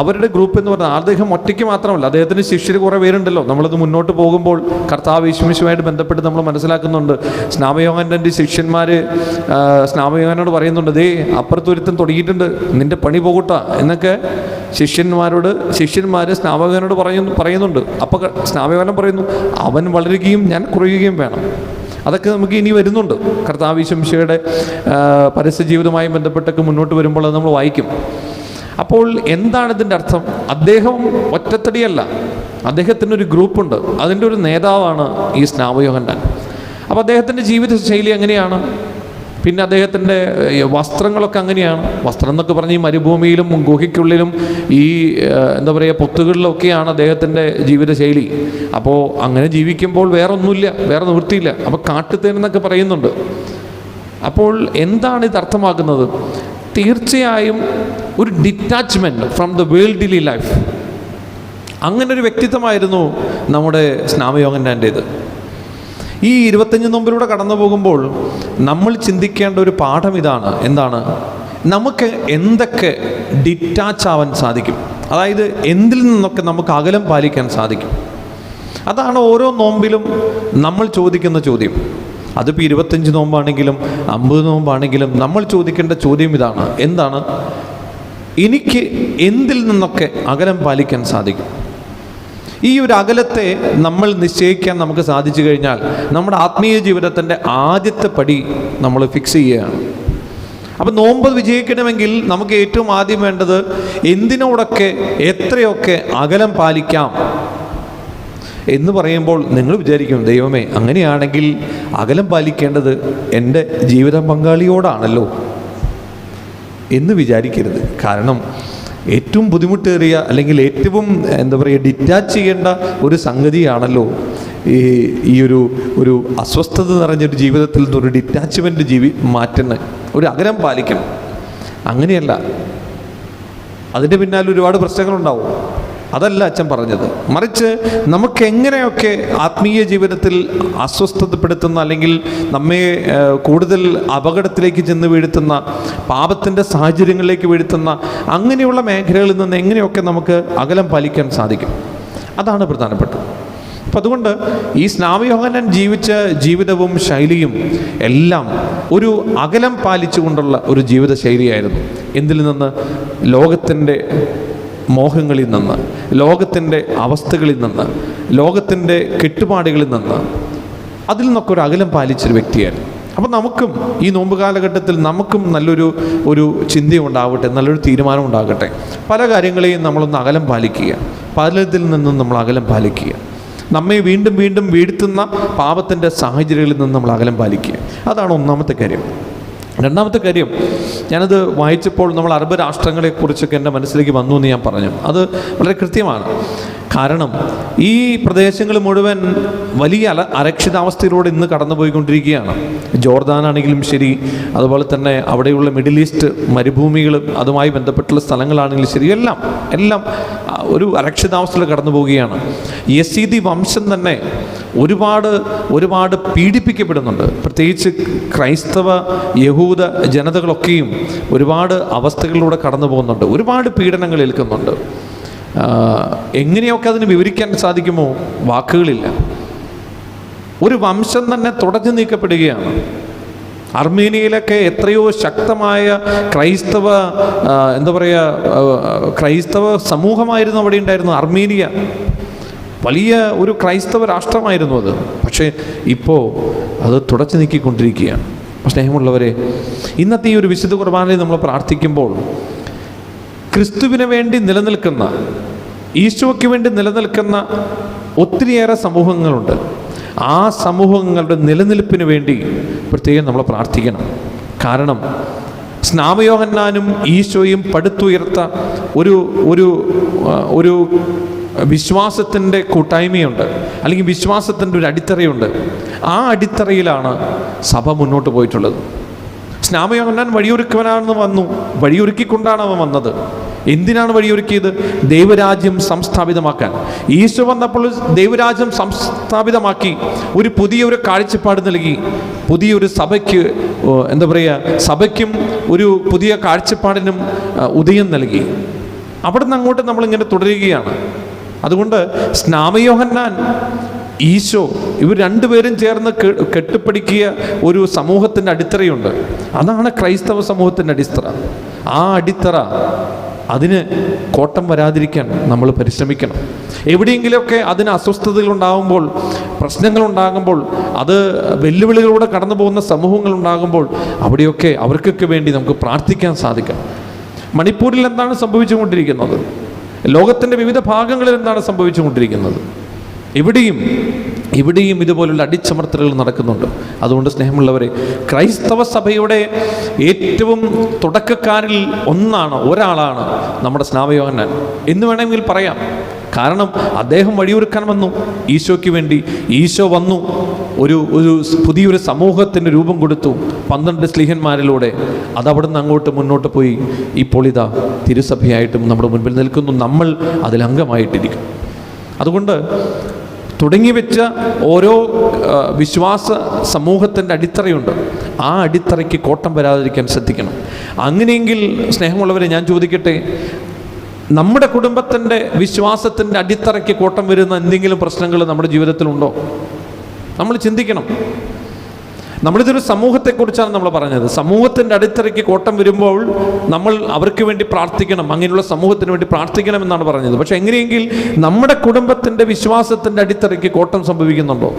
അവരുടെ ഗ്രൂപ്പ് എന്ന് പറഞ്ഞാൽ അദ്ദേഹം ഒറ്റയ്ക്ക് മാത്രമല്ല, അദ്ദേഹത്തിന് ശിഷ്യർ കുറേ പേരുണ്ടല്ലോ. നമ്മളത് മുന്നോട്ട് പോകുമ്പോൾ കർത്താവ് യേശുമിശിഹായുമായിട്ട് ബന്ധപ്പെട്ട് നമ്മൾ മനസ്സിലാക്കുന്നുണ്ട്. സ്നാപയോഹന്നാൻ്റെ ശിഷ്യന്മാർ സ്നാപയോഹന്നാനോട് പറയുന്നുണ്ട്, ദേ അപ്പുറത്തൊരുത്തൻ തുടങ്ങിയിട്ടുണ്ട്, നിന്റെ പണി പോകട്ട എന്നൊക്കെ ശിഷ്യന്മാർ സ്നാപകനോട് പറയുന്നുണ്ട്. അപ്പോൾ സ്നാപകൻ പറയുന്നു, അവൻ വളരുകയും ഞാൻ കുറയുകയും വേണം. അതൊക്കെ നമുക്ക് ഇനി വരുന്നുണ്ട്. കർത്താവ് യേശുമിശിഹായുടെ പരസ്യ ജീവിതവുമായി ബന്ധപ്പെട്ടൊക്കെ മുന്നോട്ട് വരുമ്പോൾ അത് നമ്മൾ വായിക്കും. അപ്പോൾ എന്താണ് ഇതിൻ്റെ അർത്ഥം? അദ്ദേഹം ഒറ്റത്തടിയല്ല, അദ്ദേഹത്തിനൊരു ഗ്രൂപ്പുണ്ട്, അതിൻ്റെ ഒരു നേതാവാണ് ഈ സ്നാപയോഹന്നാൻ. അപ്പോൾ അദ്ദേഹത്തിൻ്റെ ജീവിത ശൈലി എങ്ങനെയാണ്? പിന്നെ അദ്ദേഹത്തിൻ്റെ വസ്ത്രങ്ങളൊക്കെ അങ്ങനെയാണ്. വസ്ത്രം എന്നൊക്കെ പറഞ്ഞ് ഈ മരുഭൂമിയിലും ഗുഹയ്ക്കുള്ളിലും ഈ എന്താ പറയുക പൊത്തുകളിലൊക്കെയാണ് അദ്ദേഹത്തിൻ്റെ ജീവിതശൈലി. അപ്പോൾ അങ്ങനെ ജീവിക്കുമ്പോൾ വേറെ ഒന്നുമില്ല, വേറെ നിവൃത്തിയില്ല. അപ്പോൾ കാട്ടുതേനെന്നൊക്കെ പറയുന്നുണ്ട്. അപ്പോൾ എന്താണ് ഇത് അർത്ഥമാക്കുന്നത്? തീർച്ചയായും ഒരു detachment from the worldly life. അങ്ങനൊരു വ്യക്തിത്വമായിരുന്നു നമ്മുടെ സ്നാപയോഹന്നാൻ്റേത്. ഈ 25 നോമ്പിലൂടെ കടന്നു പോകുമ്പോൾ നമ്മൾ ചിന്തിക്കേണ്ട ഒരു പാഠം ഇതാണ്. എന്താണ്? നമുക്ക് എന്തൊക്കെ ഡിറ്റാച്ച് ആവാൻ സാധിക്കും, അതായത് എന്തിൽ നിന്നൊക്കെ നമുക്ക് അകലം പാലിക്കാൻ സാധിക്കും. അതാണ് ഓരോ നോമ്പിലും നമ്മൾ ചോദിക്കുന്ന ചോദ്യം. അതിപ്പോൾ 25 നോമ്പാണെങ്കിലും 50 നോമ്പാണെങ്കിലും നമ്മൾ ചോദിക്കേണ്ട ചോദ്യം ഇതാണ്. എന്താണ്? എനിക്ക് എന്തിൽ നിന്നൊക്കെ അകലം പാലിക്കാൻ സാധിക്കും? ഈ ഒരു അകലത്തെ നമ്മൾ നിശ്ചയിക്കാൻ നമുക്ക് സാധിച്ചു കഴിഞ്ഞാൽ നമ്മുടെ ആത്മീയ ജീവിതത്തിൻ്റെ ആദ്യത്തെ പടി നമ്മൾ ഫിക്സ് ചെയ്യുകയാണ്. അപ്പം നോമ്പ് വിജയിക്കണമെങ്കിൽ നമുക്ക് ഏറ്റവും ആദ്യം വേണ്ടത് എന്തിനോടൊക്കെ എത്രയൊക്കെ അകലം പാലിക്കാം എന്ന് പറയുമ്പോൾ നിങ്ങൾ വിചാരിക്കും, ദൈവമേ അങ്ങനെയാണെങ്കിൽ അകലം പാലിക്കേണ്ടത് എൻ്റെ ജീവിത പങ്കാളിയോടാണല്ലോ എന്ന് വിചാരിക്കരുത്. കാരണം ഏറ്റവും ബുദ്ധിമുട്ടേറിയ അല്ലെങ്കിൽ ഏറ്റവും എന്താ പറയുക ഡിറ്റാച്ച് ചെയ്യേണ്ട ഒരു സംഗതിയാണല്ലോ ഈ ഒരു അസ്വസ്ഥത നിറഞ്ഞൊരു ജീവിതത്തിൽ നിന്നൊരു ഡിറ്റാച്ച്മെൻറ്റ് മാറ്റുന്ന ഒരു അകലം പാലിക്കണം. അങ്ങനെയല്ല, അതിൻ്റെ പിന്നാലെ ഒരുപാട് പ്രശ്നങ്ങളുണ്ടാവും. അതല്ല അച്ഛൻ പറഞ്ഞത്. മറിച്ച് നമുക്ക് എങ്ങനെയൊക്കെ ആത്മീയ ജീവിതത്തിൽ അസ്വസ്ഥതപ്പെടുത്തുന്ന അല്ലെങ്കിൽ നമ്മെ കൂടുതൽ അപകടത്തിലേക്ക് ചെന്ന് വീഴ്ത്തുന്ന, പാപത്തിൻ്റെ സാഹചര്യങ്ങളിലേക്ക് വീഴ്ത്തുന്ന അങ്ങനെയുള്ള മേഖലകളിൽ നിന്ന് എങ്ങനെയൊക്കെ നമുക്ക് അകലം പാലിക്കാൻ സാധിക്കും, അതാണ് പ്രധാനപ്പെട്ടത്. അപ്പം അതുകൊണ്ട് ഈ സ്നാപയോഹന്നാൻ ജീവിച്ച ജീവിതവും ശൈലിയും എല്ലാം ഒരു അകലം പാലിച്ചുകൊണ്ടുള്ള ഒരു ജീവിത ശൈലിയായിരുന്നു. എന്തിൽ നിന്ന്? ലോകത്തിൻ്റെ മോഹങ്ങളിൽ നിന്ന്, ലോകത്തിൻ്റെ അവസ്ഥകളിൽ നിന്ന്, ലോകത്തിൻ്റെ കെട്ടുപാടുകളിൽ നിന്ന്, അതിൽ നിന്നൊക്കെ ഒരു അകലം പാലിച്ചൊരു വ്യക്തിയായിരുന്നു. അപ്പോൾ നമുക്കും ഈ നോമ്പ് കാലഘട്ടത്തിൽ നമുക്കും നല്ലൊരു ചിന്തയുണ്ടാവട്ടെ, നല്ലൊരു തീരുമാനം ഉണ്ടാകട്ടെ. പല കാര്യങ്ങളെയും നമ്മളൊന്ന് അകലം പാലിക്കുക, പലതിൽ നിന്നും നമ്മൾ അകലം പാലിക്കുക. നമ്മെ വീണ്ടും വീണ്ടും വീഴ്ത്തുന്ന പാപത്തിൻ്റെ സാഹചര്യങ്ങളിൽ നിന്ന് നമ്മൾ അകലം പാലിക്കുക. അതാണ് ഒന്നാമത്തെ കാര്യം. രണ്ടാമത്തെ കാര്യം, ഞാനത് വായിച്ചപ്പോൾ നമ്മൾ അറബ് രാഷ്ട്രങ്ങളെക്കുറിച്ചൊക്കെ എൻ്റെ മനസ്സിലേക്ക് വന്നു എന്ന് ഞാൻ പറഞ്ഞു. അത് വളരെ കൃത്യമാണ്. കാരണം ഈ പ്രദേശങ്ങൾ മുഴുവൻ വലിയ അരക്ഷിതാവസ്ഥയിലൂടെ ഇന്ന് കടന്നുപോയിക്കൊണ്ടിരിക്കുകയാണ്. ജോർദാനാണെങ്കിലും ശരി, അതുപോലെ തന്നെ അവിടെയുള്ള മിഡിൽ ഈസ്റ്റ് മരുഭൂമികൾ, അതുമായി ബന്ധപ്പെട്ടുള്ള സ്ഥലങ്ങളാണെങ്കിലും ശരി, എല്ലാം ഒരു അരക്ഷിതാവസ്ഥയിൽ കടന്നു പോവുകയാണ്. യസീദി വംശം തന്നെ ഒരുപാട് പീഡിപ്പിക്കപ്പെടുന്നുണ്ട്. പ്രത്യേകിച്ച് ക്രൈസ്തവ യഹൂദ ജനതകളൊക്കെയും ഒരുപാട് അവസ്ഥകളിലൂടെ കടന്നു പോകുന്നുണ്ട്, ഒരുപാട് പീഡനങ്ങൾ ഏൽക്കുന്നുണ്ട്. എങ്ങനെയൊക്കെ അതിന് വിവരിക്കാൻ സാധിക്കുമോ? വാക്കുകളില്ല. ഒരു വംശം തന്നെ തുടച്ചു നീക്കപ്പെടുകയാണ്. അർമേനിയയിലൊക്കെ എത്രയോ ശക്തമായ ക്രൈസ്തവ സമൂഹമായിരുന്നു അവിടെ ഉണ്ടായിരുന്നു. അർമേനിയ വലിയ ഒരു ക്രൈസ്തവ രാഷ്ട്രമായിരുന്നു അത്. പക്ഷേ ഇപ്പോൾ അത് തുടച്ചു നീക്കിക്കൊണ്ടിരിക്കുകയാണ്. സ്നേഹമുള്ളവരെ, ഇന്നത്തെ ഈ ഒരു വിശുദ്ധ കുർബാനയിൽ നമ്മൾ പ്രാർത്ഥിക്കുമ്പോൾ ക്രിസ്തുവിന് വേണ്ടി നിലനിൽക്കുന്ന, ഈശോയ്ക്ക് വേണ്ടി നിലനിൽക്കുന്ന ഒത്തിരിയേറെ സമൂഹങ്ങളുണ്ട്. ആ സമൂഹങ്ങളുടെ നിലനിൽപ്പിന് വേണ്ടി പ്രത്യേകം നമ്മൾ പ്രാർത്ഥിക്കണം. കാരണം സ്നാപയോഹന്നാനും ഈശോയും പടുത്തുയർത്ത ഒരു വിശ്വാസത്തിൻ്റെ കൂട്ടായ്മയുണ്ട്, അല്ലെങ്കിൽ വിശ്വാസത്തിൻ്റെ ഒരു അടിത്തറയുണ്ട്. ആ അടിത്തറയിലാണ് സഭ മുന്നോട്ട് പോയിട്ടുള്ളത്. സ്നാപയോഹന്നാൻ വഴിയൊരുക്കുവാനാണെന്ന് വന്നു, വഴിയൊരുക്കിക്കൊണ്ടാണ് അവൻ വന്നത്. എന്തിനാണ് വഴിയൊരുക്കിയത്? ദൈവരാജ്യം സംസ്ഥാപിതമാക്കാൻ. ഈശോ വന്നപ്പോൾ ദൈവരാജ്യം സംസ്ഥാപിതമാക്കി ഒരു പുതിയൊരു കാഴ്ചപ്പാട് നൽകി. പുതിയൊരു സഭയ്ക്ക് സഭയ്ക്കും ഒരു പുതിയ കാഴ്ചപ്പാടിനും ഉദയം നൽകി. അവിടുന്ന് അങ്ങോട്ട് നമ്മളിങ്ങനെ തുടരുകയാണ്. അതുകൊണ്ട് സ്നാപയോഹന്നാൻ, ഈശോ, ഇവർ രണ്ടുപേരും ചേർന്ന് കെട്ടിപ്പിടിക്കിയ ഒരു സമൂഹത്തിൻ്റെ അടിത്തറയുണ്ട്. അതാണ് ക്രൈസ്തവ സമൂഹത്തിൻ്റെ അടിത്തറ. ആ അടിത്തറ, അതിന് കോട്ടം വരാതിരിക്കാൻ നമ്മൾ പരിശ്രമിക്കണം. എവിടെയെങ്കിലുമൊക്കെ അതിന് അസ്വസ്ഥതകളുണ്ടാകുമ്പോൾ, പ്രശ്നങ്ങളുണ്ടാകുമ്പോൾ, അത് വെല്ലുവിളികളിലൂടെ കടന്നു പോകുന്ന സമൂഹങ്ങളുണ്ടാകുമ്പോൾ അവിടെയൊക്കെ അവർക്കൊക്കെ വേണ്ടി നമുക്ക് പ്രാർത്ഥിക്കാൻ സാധിക്കണം. മണിപ്പൂരിൽ എന്താണ് സംഭവിച്ചുകൊണ്ടിരിക്കുന്നത്? ലോകത്തിൻ്റെ വിവിധ ഭാഗങ്ങളിൽ എന്താണ് സംഭവിച്ചുകൊണ്ടിരിക്കുന്നത്? ഇവിടെയും ഇതുപോലുള്ള അടിച്ചമർത്തലുകൾ നടക്കുന്നുണ്ട്. അതുകൊണ്ട് സ്നേഹമുള്ളവരെ, ക്രൈസ്തവ സഭയുടെ ഏറ്റവും തുടക്കക്കാരിൽ ഒരാളാണ് നമ്മുടെ സ്നാപയോഹന്നാൻ എന്ന് വേണമെങ്കിൽ പറയാം. കാരണം അദ്ദേഹം വഴിയൊരുക്കാൻ വന്നു ഈശോയ്ക്ക് വേണ്ടി. ഈശോ വന്നു, ഒരു പുതിയൊരു സമൂഹത്തിന് രൂപം കൊടുത്തു 12 സ്ലീഹന്മാരിലൂടെ. അതവിടുന്ന് അങ്ങോട്ട് മുന്നോട്ട് പോയി ഇപ്പോൾ ഇതാ തിരുസഭയായിട്ടും നമ്മുടെ മുൻപിൽ നിൽക്കുന്നു. നമ്മൾ അതിലംഗമായിട്ടിരിക്കും. അതുകൊണ്ട് തുടങ്ങി വെച്ച ഓരോ വിശ്വാസ സമൂഹത്തിൻ്റെ അടിത്തറയുണ്ട്. ആ അടിത്തറയ്ക്ക് കോട്ടം വരാതിരിക്കാൻ ശ്രദ്ധിക്കണം. അങ്ങനെയെങ്കിൽ സ്നേഹമുള്ളവരെ, ഞാൻ ചോദിക്കട്ടെ, നമ്മുടെ കുടുംബത്തിൻ്റെ വിശ്വാസത്തിൻ്റെ അടിത്തറയ്ക്ക് കോട്ടം വരുന്ന എന്തെങ്കിലും പ്രശ്നങ്ങൾ നമ്മുടെ ജീവിതത്തിലുണ്ടോ? നമ്മൾ ചിന്തിക്കണം. നമ്മളിതൊരു സമൂഹത്തെക്കുറിച്ചാണ് നമ്മൾ പറഞ്ഞത്. സമൂഹത്തിൻ്റെ അടിത്തറയ്ക്ക് കോട്ടം വരുമ്പോൾ നമ്മൾ അവർക്ക് വേണ്ടി പ്രാർത്ഥിക്കണം, അങ്ങനെയുള്ള സമൂഹത്തിന് വേണ്ടി പ്രാർത്ഥിക്കണം എന്നാണ് പറഞ്ഞത്. പക്ഷെ എങ്ങനെയെങ്കിൽ നമ്മുടെ കുടുംബത്തിൻ്റെ വിശ്വാസത്തിൻ്റെ അടിത്തറയ്ക്ക് കോട്ടം സംഭവിക്കുന്നുണ്ടോ?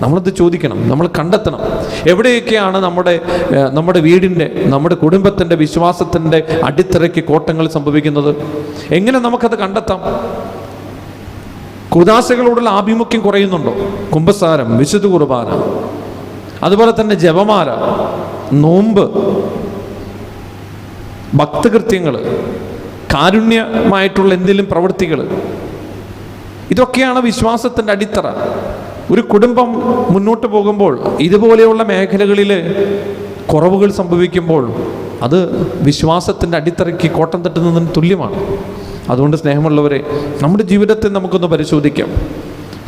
നമ്മളത് ചോദിക്കണം, നമ്മൾ കണ്ടെത്തണം. എവിടെയൊക്കെയാണ് നമ്മുടെ വീടിൻ്റെ, നമ്മുടെ കുടുംബത്തിൻ്റെ വിശ്വാസത്തിൻ്റെ അടിത്തറയ്ക്ക് കോട്ടങ്ങൾ സംഭവിക്കുന്നത്? എങ്ങനെ നമുക്കത് കണ്ടെത്താം? കുദാശകളോടുള്ള ആഭിമുഖ്യം കുറയുന്നുണ്ടോ? കുമ്പസാരം, വിശുദ്ധ കുർബാന, അതുപോലെ തന്നെ ജപമാല, നോമ്പ്, ഭക്തകൃത്യങ്ങൾ, കാരുണ്യമായിട്ടുള്ള എന്തെങ്കിലും പ്രവൃത്തികൾ, ഇതൊക്കെയാണ് വിശ്വാസത്തിൻ്റെ അടിത്തറ. ഒരു കുടുംബം മുന്നോട്ട് പോകുമ്പോൾ ഇതുപോലെയുള്ള മേഖലകളിൽ കുറവുകൾ സംഭവിക്കുമ്പോൾ അത് വിശ്വാസത്തിൻ്റെ അടിത്തറയ്ക്ക് കോട്ടം തട്ടുന്നതിന് തുല്യമാണ്. അതുകൊണ്ട് സ്നേഹമുള്ളവരെ, നമ്മുടെ ജീവിതത്തെ നമുക്കൊന്ന് പരിശോധിക്കാം.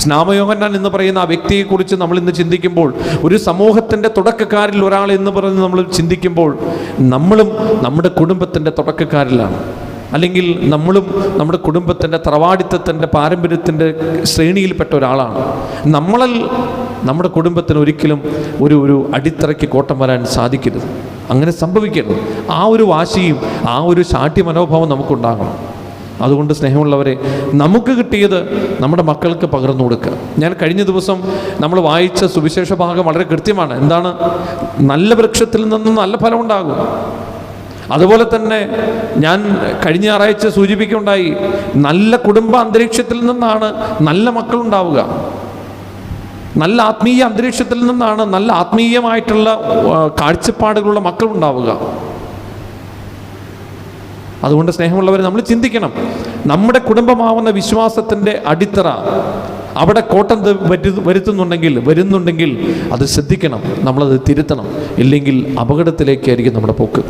സ്നാപയോഹന്നാൻ എന്ന് പറയുന്ന ആ വ്യക്തിയെക്കുറിച്ച് നമ്മൾ ഇന്ന് ചിന്തിക്കുമ്പോൾ, ഒരു സമൂഹത്തിൻ്റെ തുടക്കക്കാരിൽ ഒരാൾ എന്ന് പറഞ്ഞ് നമ്മൾ ചിന്തിക്കുമ്പോൾ, നമ്മളും നമ്മുടെ കുടുംബത്തിൻ്റെ തുടക്കക്കാരിലാണ്. അല്ലെങ്കിൽ നമ്മളും നമ്മുടെ കുടുംബത്തിൻ്റെ തറവാടിത്തത്തിൻ്റെ പാരമ്പര്യത്തിൻ്റെ ശ്രേണിയിൽപ്പെട്ട ഒരാളാണ്. നമ്മുടെ കുടുംബത്തിന് ഒരിക്കലും ഒരു അടിത്തറയ്ക്ക് കോട്ടം വരാൻ സാധിക്കരുത്. അങ്ങനെ സംഭവിക്കരുത്. ആ ഒരു വാശിയും ആ ഒരു ശാഠ്യ മനോഭാവം നമുക്കുണ്ടാകണം. അതുകൊണ്ട് സ്നേഹമുള്ളവരെ, നമുക്ക് കിട്ടിയത് നമ്മുടെ മക്കൾക്ക് പകർന്നു കൊടുക്കുക. ഞാൻ കഴിഞ്ഞ ദിവസം നമ്മൾ വായിച്ച സുവിശേഷ ഭാഗം വളരെ കൃത്യമാണ്. എന്താണ്? നല്ല വൃക്ഷത്തിൽ നിന്നും നല്ല ഫലം ഉണ്ടാകും. അതുപോലെ തന്നെ ഞാൻ കഴിഞ്ഞ ഞായറാഴ്ച സൂചിപ്പിക്കുകയുണ്ടായി, നല്ല കുടുംബ അന്തരീക്ഷത്തിൽ നിന്നാണ് നല്ല മക്കളുണ്ടാവുക. നല്ല ആത്മീയ അന്തരീക്ഷത്തിൽ നിന്നാണ് നല്ല ആത്മീയമായിട്ടുള്ള കാഴ്ചപ്പാടുകളുള്ള മക്കളുണ്ടാവുക. അതുകൊണ്ട് സ്നേഹമുള്ളവർ, നമ്മൾ ചിന്തിക്കണം. നമ്മുടെ കുടുംബമാവുന്ന വിശ്വാസത്തിൻ്റെ അടിത്തറ അവിടെ കോട്ടം വരുന്നുണ്ടെങ്കിൽ അത് ശ്രദ്ധിക്കണം, നമ്മളത് തിരുത്തണം. ഇല്ലെങ്കിൽ അപകടത്തിലേക്കായിരിക്കും നമ്മുടെ പോക്ക്.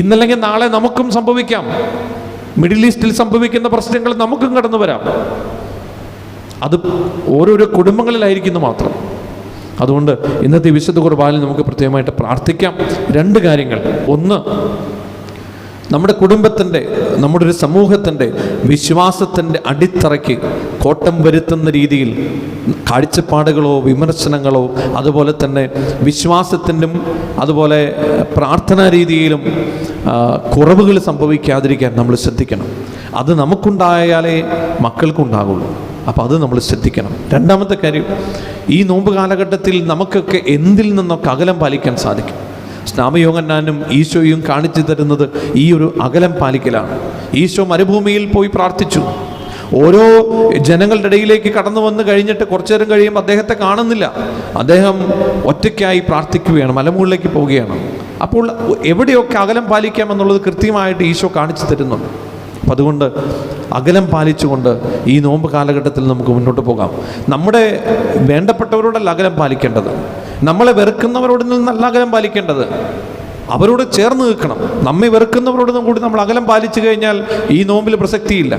ഇന്നല്ലെങ്കിൽ നാളെ നമുക്കും സംഭവിക്കാം. മിഡിൽ ഈസ്റ്റിൽ സംഭവിക്കുന്ന പ്രശ്നങ്ങൾ നമുക്കും കടന്നു വരാം. അത് ഓരോരോ കുടുംബങ്ങളിലായിരിക്കുന്നു മാത്രം. അതുകൊണ്ട് ഇന്നത്തെ വിശുദ്ധ കുർബാനയിൽ നമുക്ക് പ്രത്യേകമായിട്ട് പ്രാർത്ഥിക്കാം. 2 കാര്യങ്ങൾ. ഒന്ന്, നമ്മുടെ കുടുംബത്തിൻ്റെ, നമ്മുടെ ഒരു സമൂഹത്തിൻ്റെ വിശ്വാസത്തിൻ്റെ അടിത്തറയ്ക്ക് കോട്ടം വരുത്തുന്ന രീതിയിൽ കാഴ്ചപ്പാടുകളോ വിമർശനങ്ങളോ അതുപോലെ തന്നെ വിശ്വാസത്തിനും അതുപോലെ പ്രാർത്ഥനാ രീതിയിലും കുറവുകൾ സംഭവിക്കാതിരിക്കാൻ നമ്മൾ ശ്രദ്ധിക്കണം. അത് നമുക്കുണ്ടായാലേ മക്കൾക്കുണ്ടാകുള്ളൂ. അപ്പോൾ അത് നമ്മൾ ശ്രദ്ധിക്കണം. 2ാമത്തെ കാര്യം, ഈ നോമ്പ് കാലഘട്ടത്തിൽ നമുക്കൊക്കെ എന്തിൽ നിന്നൊക്കെ അകലം പാലിക്കാൻ സാധിക്കും? സ്നാപയോഹന്നാനും ഈശോയും കാണിച്ചു തരുന്നത് ഈ ഒരു അകലം പാലിക്കലാണ്. ഈശോ മരുഭൂമിയിൽ പോയി പ്രാർത്ഥിച്ചു. ഓരോ ജനങ്ങളുടെ ഇടയിലേക്ക് കടന്നു വന്നു കഴിഞ്ഞിട്ട് കുറച്ചു നേരം കഴിയുമ്പോൾ അദ്ദേഹത്തെ കാണുന്നില്ല. അദ്ദേഹം ഒറ്റയ്ക്കായി പ്രാർത്ഥിക്കുകയാണ്, മലമുകളിലേക്ക് പോവുകയാണ്. അപ്പോൾ എവിടെയൊക്കെ അകലം പാലിക്കാമെന്നുള്ളത് കൃത്യമായിട്ട് ഈശോ കാണിച്ചു തരുന്നുണ്ട്. അപ്പം അതുകൊണ്ട് അകലം പാലിച്ചുകൊണ്ട് ഈ നോമ്പ് കാലഘട്ടത്തിൽ നമുക്ക് മുന്നോട്ട് പോകാം. നമ്മുടെ വേണ്ടപ്പെട്ടവരോടല്ല അകലം പാലിക്കേണ്ടത്, നമ്മളെ വെറുക്കുന്നവരോട് നിന്നല്ല അകലം പാലിക്കേണ്ടത്, അവരോട് ചേർന്ന് നിൽക്കണം. നമ്മെ വെറുക്കുന്നവരോടൊന്നും കൂടി നമ്മൾ അകലം പാലിച്ചു കഴിഞ്ഞാൽ ഈ നോമ്പിൽ പ്രസക്തിയില്ല.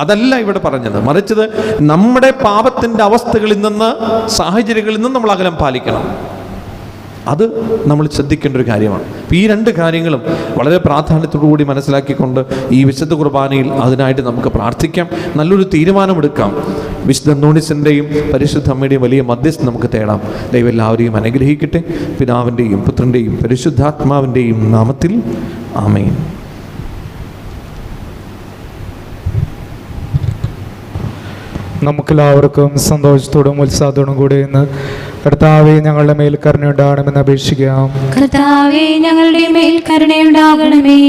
അതല്ല ഇവിടെ പറഞ്ഞത്. മറിച്ചത് നമ്മുടെ പാപത്തിൻ്റെ അവസ്ഥകളിൽ നിന്ന്, സാഹചര്യങ്ങളിൽ നിന്ന് നമ്മൾ അകലം പാലിക്കണം. അത് നമ്മൾ ശ്രദ്ധിക്കേണ്ട ഒരു കാര്യമാണ്. ഈ രണ്ട് കാര്യങ്ങളും വളരെ പ്രാധാന്യത്തോടുകൂടി മനസ്സിലാക്കിക്കൊണ്ട് ഈ വിശുദ്ധ കുർബാനയിൽ അതിനായിട്ട് നമുക്ക് പ്രാർത്ഥിക്കാം, നല്ലൊരു തീരുമാനമെടുക്കാം. വിശുദ്ധ അന്തോണീസിൻ്റെയും പരിശുദ്ധ അമ്മയുടെയും വലിയ മധ്യസ്ഥം നമുക്ക് തേടാം. ദൈവം എല്ലാവരെയും അനുഗ്രഹിക്കട്ടെ. പിതാവിൻ്റെയും പുത്രൻ്റെയും പരിശുദ്ധാത്മാവിൻ്റെയും നാമത്തിൽ ആമേൻ. നമുക്കെല്ലാവർക്കും സന്തോഷത്തോടും ഉത്സാഹത്തോടും കൂടി ഇന്ന് കർത്താവേ ഞങ്ങളുടെ മേൽ കരുണയുണ്ടാകണമെന്ന് അപേക്ഷിക്കാം. കർത്താവേ ഞങ്ങളുടെ മേൽ കരുണയുണ്ടാകണമേ.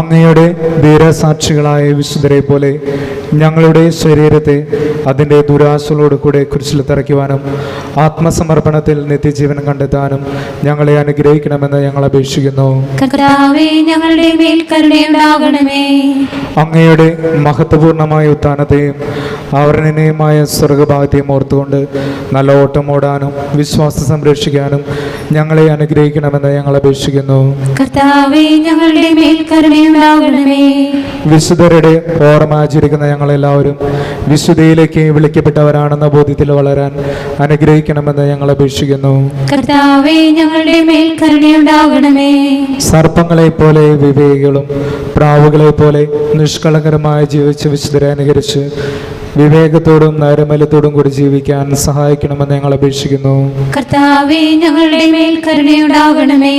അങ്ങയുടെ ധീരസാക്ഷികളായ വിശുദ്ധരെ പോലെ ഞങ്ങളുടെ ശരീരത്തെ അതിൻ്റെ ദുരാശകളോട് കൂടെ കുരിശിൽ തറയ്ക്കുവാനും ആത്മസമർപ്പണത്തിൽ നിത്യജീവൻ കണ്ടെത്താനും ഞങ്ങളെ അനുഗ്രഹിക്കണമെന്ന് ഞങ്ങൾ അപേക്ഷിക്കുന്നു. കർത്താവേ ഞങ്ങളുടെ മേൽ കരുണയുണ്ടാകണമേ. അങ്ങയുടെ മഹത്വപൂർണമായ ഉത്ഥാനത്തെയും ആവരണീയമായ സ്വർഗഭാഗ്യത്തെയും ഓർത്തുകൊണ്ട് നല്ല ഓട്ടം ഓടാനും വിശ്വാസം സംരക്ഷിക്കാനും ഞങ്ങളെ അനുഗ്രഹിക്കണമെന്ന് ഞങ്ങൾ അപേക്ഷിക്കുന്നു. കർത്താവേ ഞങ്ങളുടെ മേൽ കരുണയുണ്ടാകണമേ. വിശുദ്ധരുടെ ഓർമ്മ ആചരിക്കുന്ന ഞങ്ങളെല്ലാവരും വിശുദ്ധിയിലേക്ക് വിളിക്കപ്പെട്ടവരാണെന്ന ബോധ്യത്തിൽ വളരാൻ അനുഗ്രഹിക്കണമെന്ന് ഞങ്ങൾ അപേക്ഷിക്കുന്നു. കർത്താവേ ഞങ്ങളുടെ മേൽ കരുണയുണ്ടാകണമേ. സർപ്പങ്ങളെ പോലെ വിവേകികളും പ്രാവുകളെ പോലെ നിഷ്കളങ്കരമായി ജീവിച്ച് വിശുദ്ധരെ അനുകരിച്ച് വിവേകത്തോടും നൈർമല്യത്തോടും കൂടി ജീവിക്കാൻ സഹായിക്കണമെന്ന് ഞങ്ങൾ അപേക്ഷിക്കുന്നു. കർത്താവേ ഞങ്ങളുടെ മേൽ കരുണയുണ്ടാകണമേ.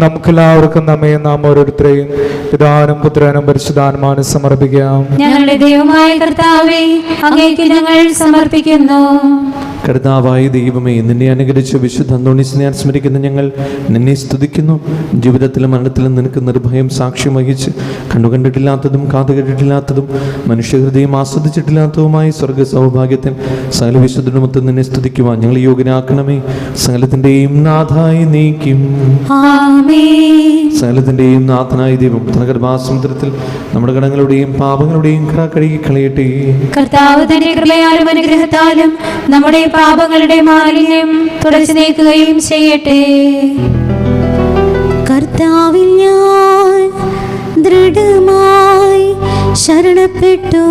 നമുക്കെല്ലാവർക്കും നമ്മെ നാം ഓരോരുത്തരെയും പിതാവിനും പുത്രനും പരിശുദ്ധാത്മാവിനും സമർപ്പിക്കാം. ഞങ്ങളുടെ ദൈവമായ കർത്താവേ അങ്ങേക്ക് ഞങ്ങൾ സമർപ്പിക്കുന്നു. കർത്താവായ ദൈവമേ, നിന്നെ അനുഗ്രഹിച്ച വിശുദ്ധ അന്തോണീസിനെ സ്മരിക്കുന്ന ഞങ്ങൾ നിന്നെ സ്തുതിക്കുന്നു. ജീവിതത്തിലും മരണത്തിലും നിനക്ക് നിർഭയം സാക്ഷ്യം വഹിച്ച് കണ്ടുകണ്ടിട്ടില്ലാത്തതും കാതുകേട്ടിട്ടില്ലാത്തതും മനുഷ്യഹൃദയം ആസ്വദിച്ചിട്ടില്ലാത്തതുമായ സ്വർഗ സൗഭാഗ്യത്തിൽ സകല വിശുദ്ധനുമൊത്ത് നിന്നെ സ്തുതിക്കുവാൻ ഞങ്ങൾ യോഗ്യനാക്കണമേ. സകലത്തിൻ്റെയും നാഥായി നീക്കും. സകലത്തിൻ്റെയും നാഥനായ ദൈവം തനഗർഭാസമുദ്രത്തിൽ നമ്മുടെ കടങ്ങളുടെയും പാപങ്ങളുടെയും കഴുകി കളയട്ടെ. കർത്താവ് തന്റെ കൃപയാലും അനുഗ്രഹത്താലും നമ്മുടെ പാപങ്ങളുടെ മാലിന്യം തുടച്ചു നീക്കുകയും ചെയ്യട്ടെ. കർത്താവിൽ ഞാൻ ദൃഢമായി ശരണപ്പെട്ടു.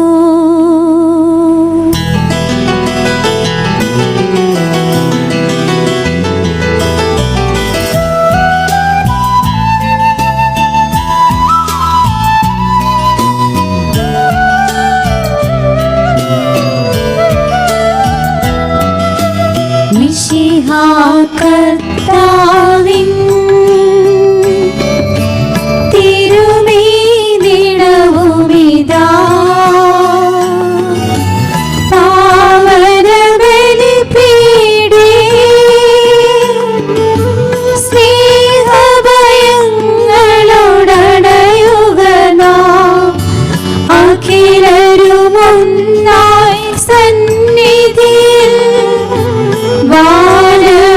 കർത്താവിൻ തിരുമേനിടവുമിതാ പാവനബലിപീഠേ സ്നേഹഭയങ്ങളോടണയുക നാം അഖിലരുമൊന്നായി സന്നിധിയിൽ വാനവനിരയോടു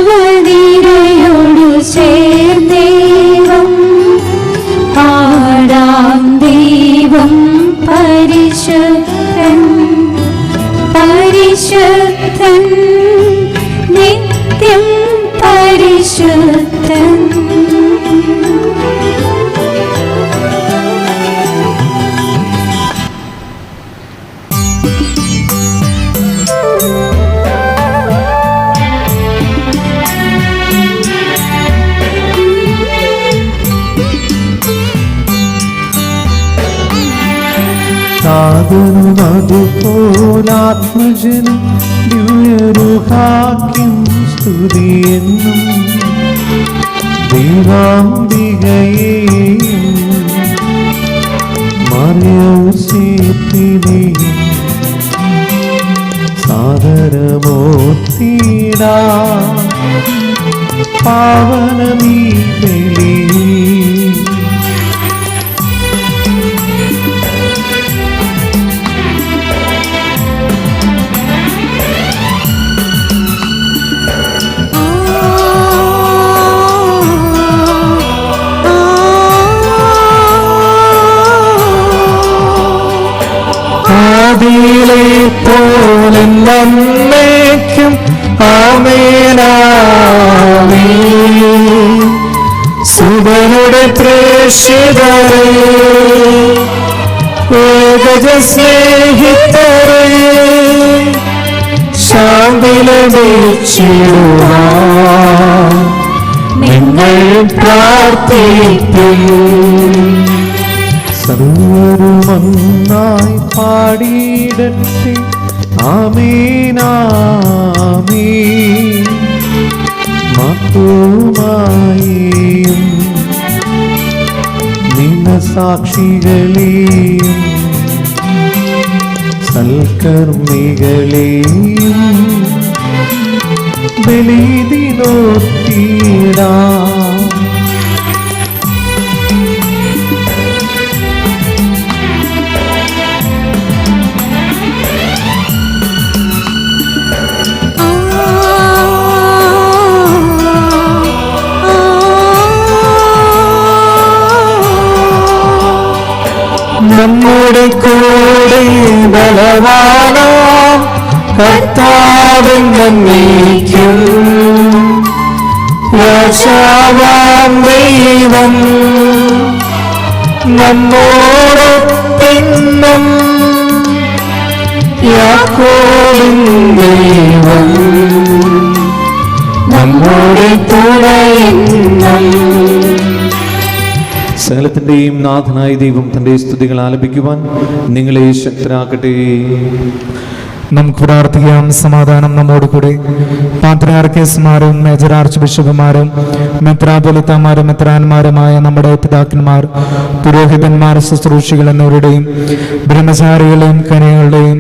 ചേർന്നേവം പാടാം. ദൈവം പരിശുദ്ധൻ പരിശുദ്ധൻ നിത്യം പരിശുദ്ധൻ. സാധനം അതുപോലാത്മജനും ദിവ്യരുഹാക്കും സ്തുതിയെന്നും ദൈവാംബികയെയും മറിയൗസേപ്പിനെയും സാദരമോർത്തിടാ പാവനമീ ബലി. പോലെന്നേക്കും ആമേനാമേൻ. സുതനുടെ പ്രേക്ഷിതരെ ഏകജ സ്നേഹിതരെ ശാന്തി ലഭിച്ചിടുവാൻ ഞങ്ങൾ പ്രാർത്ഥിക്കും. സർവരുമൊന്നായി പാടിയിടട്ടെ ആമേൻ ആമേൻ. മഹത്തുമായും നിന്ന സാക്ഷികളെയും സൽക്കർമ്മികളെയും ബലിദിനോത്തിടാം. നമ്മുടെ കൂടെ ബലവാനാം കർത്താവെന്നേക്കും രാജാവാം ദൈവം നമ്മോടൊപ്പെന്നും യാക്കോബിൻ ദൈവം നമ്മുടെ കൂടെയെന്നും. സകലത്തിന്റെയും നാഥനായ ദൈവം തന്റെ സ്തുതികൾ ആലപിക്കുവാൻ നിങ്ങളെ ശക്തരാക്കട്ടെ. നമുക്ക് പ്രാർത്ഥിക്കാം. സമാധാനം നമ്മോട് കൂടെ. പാത്രിയാർക്കീസുമാരും മേജർ ആർച്ച് ബിഷപ്പുമാരും മെത്രാപൊലിത്തമാരും മെത്രാന്മാരുമായ നമ്മുടെ പിതാക്കന്മാർ, പുരോഹിതന്മാർ, ശുശ്രൂഷികൾ എന്നിവരുടെയും ബ്രഹ്മചാരികളെയും കന്യകളുടെയും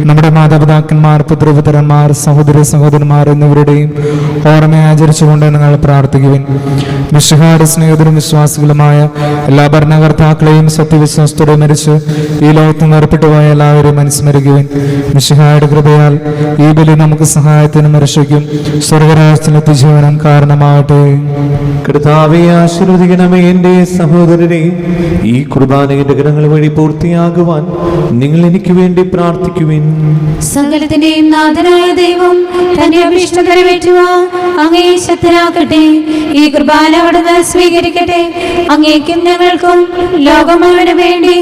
നമ്മുടെ മാതാപിതാക്കന്മാർ, പുത്രപുത്രന്മാർ, സഹോദരി സഹോദരന്മാർ എന്നിവരുടെയും ഓർമ്മയെ ആചരിച്ചുകൊണ്ട് നിങ്ങൾ പ്രാർത്ഥിക്കുവിൻ. മിശിഹായുടെ സ്നേഹിതരും വിശ്വാസികളുമായ എല്ലാ ഭരണകർത്താക്കളെയും സത്യവിശ്വാസത്തോടെ മരിച്ച് ഈ ലോകത്ത് നിർപ്പിട്ടുപോയ എല്ലാവരെയും അനുസ്മരിക്കുവിൻ. മിശിഹായുടെ കൃപയാൽ ഈ ബലി നമുക്ക് സഹായത്തിനും രക്ഷയ്ക്കും സ്വർഗരാജ്യത്തിലെത്തി ജീവനം കാരണമാകട്ടെ. കർത്താവേ, ആശീർവദിക്കണമേ എന്റെ സഹോദരരെ. ഈ കുർബാനയുടെ ഗ്രഹങ്ങൾ വഴി പൂർത്തിയാകുവാൻ നിങ്ങൾ എനിക്ക് വേണ്ടി പ്രാർത്ഥിക്കുവിൻ. സകലത്തിന്റെയും നാഥനായ ദൈവം തന്റെ അഭിഷ്ടം നിറവേറ്റുവാൻ അങ്ങേ ശക്തനാക്കട്ടെ. ഈ കുർബാന അവിടുന്ന് സ്വീകരിക്കട്ടെ. അങ്ങേക്കും ഞങ്ങൾക്കും ലോകം മുഴുവന് വേണ്ടി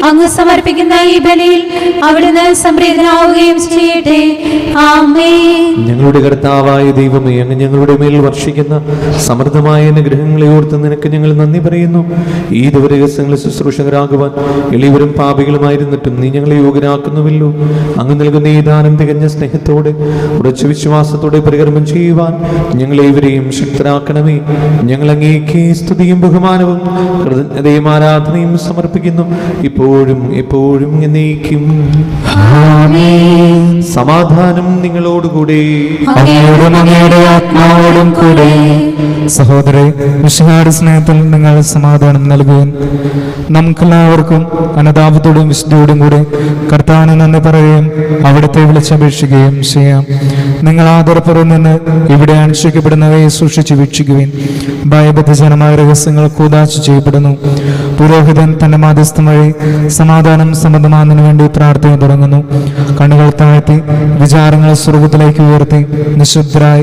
അങ്ങ് സമർപ്പിക്കുന്ന ഈ ബലിയിൽ അവിടുന്ന് സംപ്രീതനാവുകയും ചെയ്യട്ടെ. ആമേൻ. ഞങ്ങളുടെ കർത്താവായ ദൈവമേ, അങ്ങ് ഞങ്ങളുടെ മേൽ വർഷിക്കുന്ന സമൃദ്ധമായ അനുഗ്രഹങ്ങളെ ഓർത്ത് നിനക്ക് ഞങ്ങൾ നന്ദി പറയുന്നു. ഈ ദിവസങ്ങളിൽ ശുശ്രൂഷകരാകുവാൻ എളിയവരും പാപികളുമായിരുന്നിട്ടും നീ ഞങ്ങളെ യോഗ്യരാക്കുന്നുവല്ലോ. അങ്ങ് നൽകുന്ന ഈ ദാനം തികഞ്ഞ സ്നേഹത്തോടെ ഉറച്ച വിശ്വാസത്തോടെ പരികർമ്മം ചെയ്യുവാൻ ഞങ്ങളേവരെയും ശക്തരാക്കണമേ. ഞങ്ങൾ അങ്ങേക്ക് സ്തുതിയും ബഹുമാനവും കൃതജ്ഞതയും ആരാധനയും സമർപ്പിക്കുന്നു, ഇപ്പോഴും എപ്പോഴും എന്നേക്കും. സമാധാനം നിങ്ങളോടുകൂടെ. അങ്ങയുടെ ആത്മാവോടും കൂടെ. സഹോദരേ, മിശിഹായുടെ സ്നേഹത്തിൽ നിങ്ങൾ സമാധാനം നൽകുകയും നമുക്കെല്ലാവർക്കും അനുതാപത്തോടും വിശുദ്ധിയോടും കൂടെ കർത്താവിന് നന്ദി പറയുകയും അവിടുത്തെ വിളിച്ചപേക്ഷിക്കുകയും ചെയ്യാം. നിങ്ങൾ ആദരപ്പുറം നിന്ന് ഇവിടെ അനുഷ്ഠിക്കപ്പെടുന്നവയെ സൂക്ഷിച്ച് വീക്ഷിക്കുവിൻ. ഭയബദ്ധജനമായ രഹസ്യങ്ങൾ കൂദാശ ചെയ്യപ്പെടുന്നു. പുരോഹിതൻ തന്റെ മാധ്യസ്ഥം വഴി സമാധാനം സംബന്ധമാകുന്നതിനു വേണ്ടി പ്രാർത്ഥന തുടങ്ങുന്നു. കണ്ണുകൾ താഴ്ത്തി വിചാരങ്ങൾ സ്വർഗത്തിലേക്ക് ഉയർത്തി നിശബ്ദരായി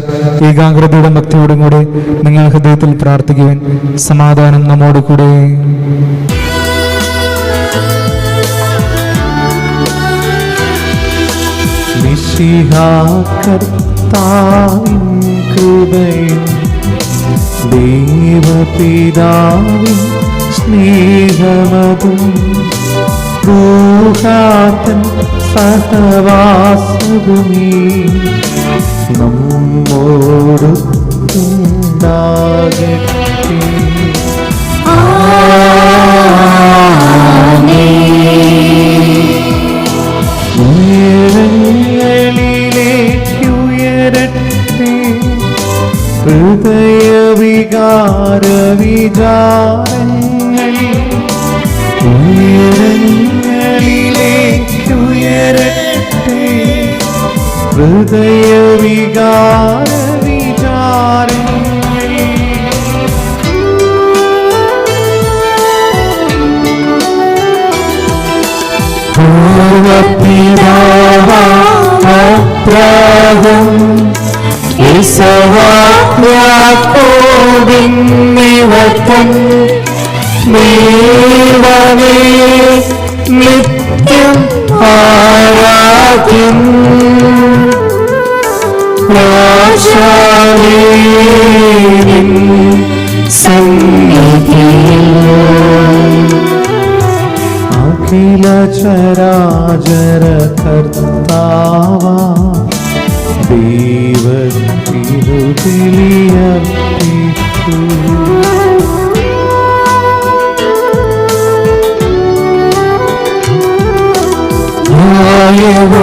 ഏകാഗ്രതയുടെ ഭക്തിയോടും കൂടെ നിങ്ങൾ ഹൃദയത്തിൽ പ്രാർത്ഥിക്കുവിൻ. സമാധാനം നമ്മോട് കൂടെ. കർത്താവിൻ കൃപയും ദൈവപിതാവിൻ സ്നേഹമതും റൂഹാതൻ സഹവാസവുമീ നമ്മോടുണ്ടാകട്ടെ. ഉയരങ്ങളിലേക്കുയരട്ടെ ഹൃദയവികാര വിചാരങ്ങളിൽ. ഉയരങ്ങളിലേക്കുയരട്ടെ ഹൃദയവികാര വിചാരങ്ങളിൽ. പൂർവപിതാവാം യാക്കോബിന്നിവർത്തൻ ദൈവമേ നിത്യം ആരാധ്യൻ. രാജാവേ സന്നിധിയിൽ അഖില ചരാചര കർത്താവാ ദൈവത്തിനു ബലിയർപ്പിക്കൂ.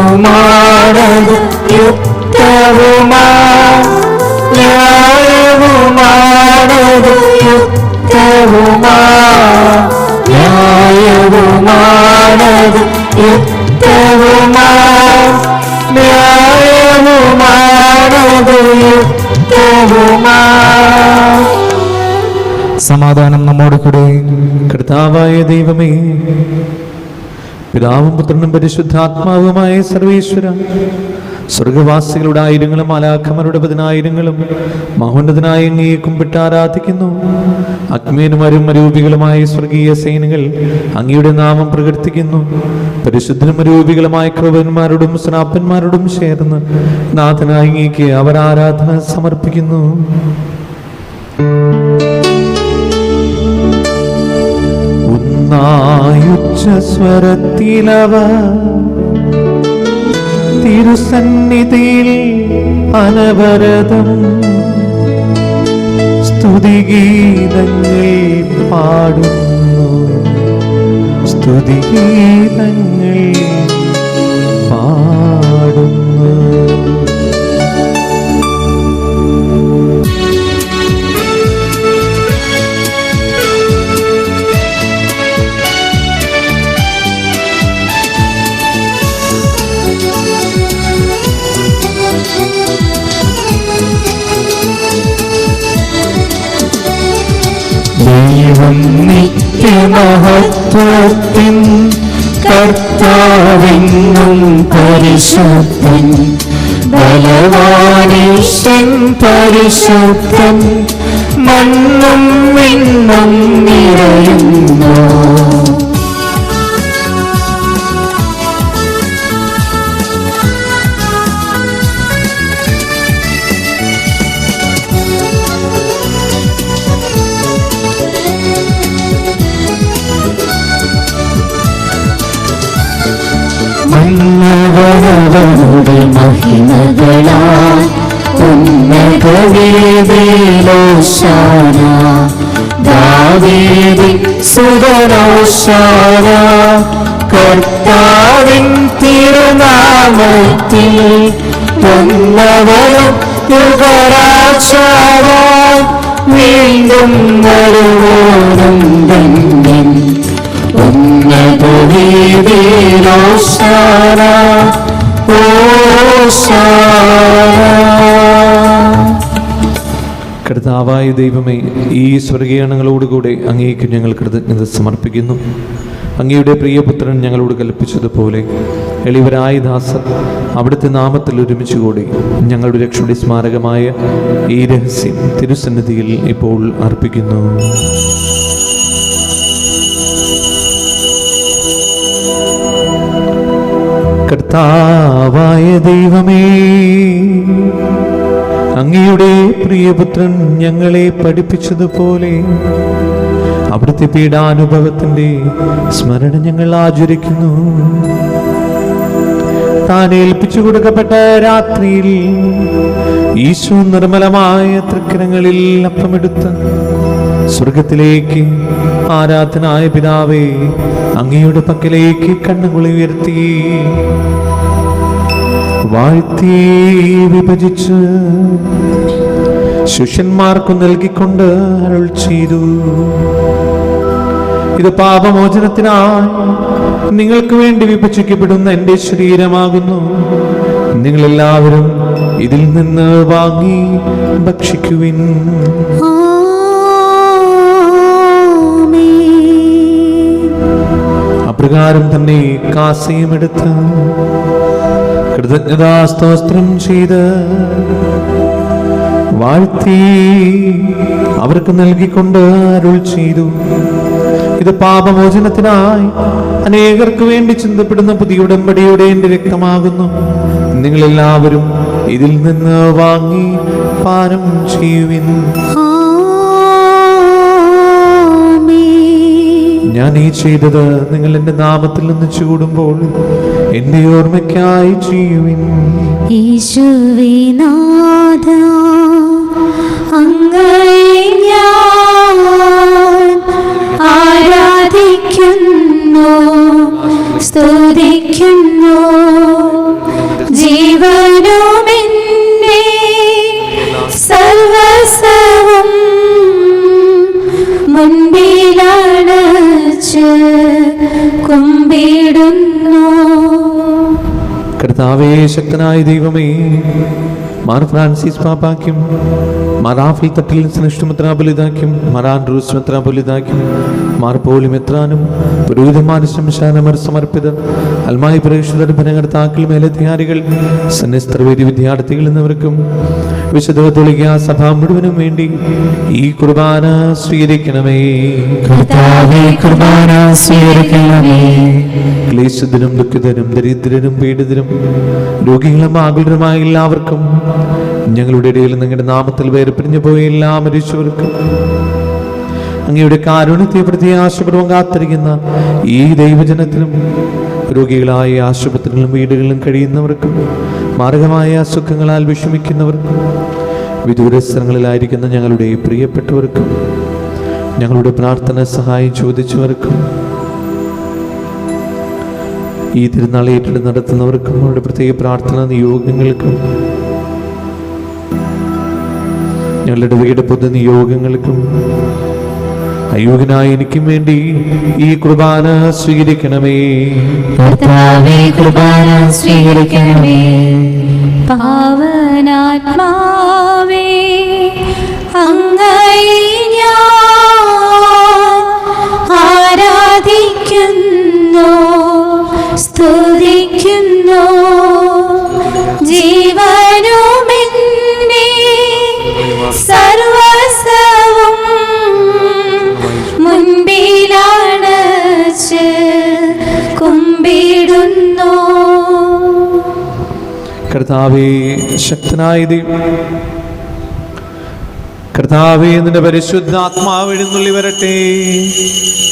ന്യായവുമാണത് യുക്തവുമാ, ന്യായവുമാണത് യുക്തവുമാ, ന്യായവുമാണത് യുക്തവുമാ, ന്യായവുമാണത് യുക്തവുമാ. സമാധാനം നമ്മോട് കൂടെ. കർത്താവായ ദൈവമേ, പിതാവും പുത്രനും പരിശുദ്ധാത്മാവുമായ സർവേശ്വര, സ്വർഗവാസികളുടെ ആയിരങ്ങളും മാലാഖമാരുടെ പതിനായിരങ്ങളും മഹോന്നതനായ അങ്ങയെ കുമ്പിട്ട് ആരാധിക്കുന്നു. അഗ്മേനുമാരും അരൂപികളുമായ സ്വർഗീയ സേനകൾ അങ്ങയുടെ നാമം പ്രകീർത്തിക്കുന്നു. പരിശുദ്ധനും അരൂപികളുമായ ക്രൂപന്മാരോടും സ്നാപ്പന്മാരോടും ചേർന്ന് നാഥനായ അങ്ങേക്ക് അവർ ആരാധന സമർപ്പിക്കുന്നു. ഉച്ചസ്വരത്തിലവ തിരുസന്നിധിയിൽ അനവരതം സ്തുതിഗീതങ്ങൾ പാടുന്നു, സ്തുതിഗീതങ്ങൾ പാടുന്നു. ദൈവം നിത്യമഹത്വത്തിൻ കർത്താവെന്നും പരിശുദ്ധൻ, ബലവാനീശൻ പരിശുദ്ധൻ, മണ്ണും വിണ്ണും നിറയുന്നു. മന്നവരുടെ മഹിമകളാൽ ഉന്നതവേദിയിലോശാന, ദാവീദിൻ സുതനോശാന, കർത്താവിൻ തിരുനാമത്തിൽ വന്നവരും യുഗരാജാവാൻ വീണ്ടും വരുവോരും ധന്യൻ. ഉന്നതവേദിയിലോശാന, ഓശാന. കർത്താവായ ദൈവമേ, ഈ സ്വർഗീയണങ്ങളോടുകൂടെ അങ്ങേക്ക് ഞങ്ങൾ കൃതജ്ഞത സമർപ്പിക്കുന്നു. അങ്ങയുടെ പ്രിയപുത്രൻ ഞങ്ങളോട് കൽപ്പിച്ചതുപോലെ എളിവരായ ദാസർ അവിടുത്തെ നാമത്തിൽ ഒരുമിച്ചുകൂടി ഞങ്ങളുടെ രക്ഷയുടെ സ്മാരകമായ ഈ രഹസ്യം തിരുസന്നിധിയിൽ ഇപ്പോൾ അർപ്പിക്കുന്നു. കർത്താവായ ദൈവമേ, അങ്ങയുടെ പ്രിയപുത്രൻ ഞങ്ങളെ പഠിപ്പിച്ചതുപോലെ അവിടുത്തെ പീഡാനുഭവത്തിന്റെ സ്മരണ ഞങ്ങൾ ആചരിക്കുന്നു. താൻ ഏൽപ്പിച്ചു കൊടുക്കപ്പെട്ട രാത്രിയിൽ ഈശോ നിർമ്മലമായ തൃക്കരങ്ങളിൽ അപ്പമെടുത്ത് സ്വർഗത്തിലേക്ക് ആരാധനായ പിതാവേ അങ്ങയുടെ പക്കലേക്ക് കണ്ണുകളെ ഉയർത്തി വാഴ്ത്തി വിഭജിച്ച് ശിഷ്യന്മാർക്കു നൽകിക്കൊണ്ട് അരുൾ ചെയ്തു, ഇത് പാപമോചനത്തിനായി നിങ്ങൾക്ക് വേണ്ടി വിഭജിക്കപ്പെടുന്ന എൻ്റെ ശരീരമാകുന്നു. നിങ്ങളെല്ലാവരും ഇതിൽ നിന്ന് വാങ്ങി ഭക്ഷിക്കുവിൻ. അപ്രകാരം തന്നെ കാസയും എടുത്ത് കൃതജ്ഞതാസ്തോത്രം ചെയ്ത് വാഴ്ത്തി അവർക്ക് നൽകിക്കൊണ്ട് അരുൾ ചെയ്തു, ഇത് പാപമോചനത്തിനായി അനേകർക്ക് വേണ്ടി ചിന്തപ്പെടുന്ന പുതിയ ഉടമ്പടിയുടെ എൻ്റെ രക്തമാകുന്നു. നിങ്ങളെല്ലാവരും ഇതിൽ നിന്ന് വാങ്ങി പാനം ചെയ്യുവിൻ. ഞാൻ ഈ ചെയ്തത് നിങ്ങൾ എൻ്റെ നാമത്തിൽ നിന്ന് ചൂടുമ്പോൾ എൻ്റെ ഓർമ്മയ്ക്കായി ചെയ്യുവിൻ. യേശുവേ നാഥ, അങ്ങയെ ഞാൻ ആരാധിക്കുന്നു, സ്തുതിക്കുന്നു. ജീവനുമെന്നെ സർവസ്വവും മുൻപിലണച്ച് കുമ്പിടുന്നു. കർത്താവേ, ശക്തനായ ദൈവമേ, മാർ ഫ്രാൻസിസ് പാപ്പാക്കും മാർ ആഫിൽ തട്ടിൽ സ്നിഷ്ഠമെത്രാപൊലിതാക്കും മാർ ആൻഡ്രൂസ് മെത്രാപൊലിതാക്കും മാർ പോളി മെത്രാനും പുരോഹിതന്മാർ ശംശാനമർ സമർപ്പിതർ അൽമായി പ്രേക്ഷിതർ ഭരണകർത്താക്കൾ മേലധികാരികൾ സന്യസ്തർവേദി വിദ്യാർത്ഥികൾ എന്നിവർക്കും വിശുദ്ധ കത്തോലിക്കാ സഭ മുഴുവനും വേണ്ടി ഈ കുർബാന സ്വീകരിക്കണമേ. കർത്താവേ, കുർബാന സ്വീകരിക്കണമേ. ക്ലേശിതരും ദുഃഖിതരും ദരിദ്രരും പീഡിതരും രോഗികളും ആകുലരുമായ എല്ലാവർക്കും, ഞങ്ങളുടെ ഇടയിൽ നിങ്ങളുടെ നാമത്തിൽ വേർപിരിഞ്ഞു പോയ എല്ലാ മരിച്ചവർക്കും, അങ്ങയുടെ കാരുണ്യത്തെ പ്രത്യാശപൂർവ്വം കാത്തിരിക്കുന്ന ഈ ദൈവജനത്തിനും, രോഗികളായ ആശുപത്രികളിലും വീടുകളിലും കഴിയുന്നവർക്കും, മാർഗമായ അസുഖങ്ങളാൽ വിഷമിക്കുന്നവർക്കും, വിദൂര സ്ഥലങ്ങളിലായിരിക്കുന്ന ഞങ്ങളുടെ പ്രിയപ്പെട്ടവർക്കും, ഞങ്ങളുടെ പ്രാർത്ഥന സഹായം ചോദിച്ചവർക്കും, ഈ തിരുനാൾ ഏറ്റെടുത്ത് നടത്തുന്നവർക്കും, അവരുടെ പ്രത്യേക പ്രാർത്ഥന നിയോഗങ്ങൾക്കും, ഞങ്ങളുടെ വീട് പൊതു നിയോഗങ്ങൾക്കും, അയോഗ്യനായ എനിക്കും വേണ്ടി ഈ കുർബാന സ്വീകരിക്കണമേ. കർത്താവേ, കുർബാന സ്വീകരിക്കണമേ. പാവനാത്മാവേ, അങ്ങയെ ഞാൻ ആരാധിക്കുന്നു, സ്തുതിക്കുന്നു. ജീവനുമെന്നെ സർവസ്വവും മുൻപിലണച്ച് കുമ്പിടുന്നു. കർത്താവേ, ശക്തനായ ദൈവം, കർത്താവേ, നിന്റെ പരിശുദ്ധാത്മാവ് എഴുന്നള്ളി വരട്ടെ.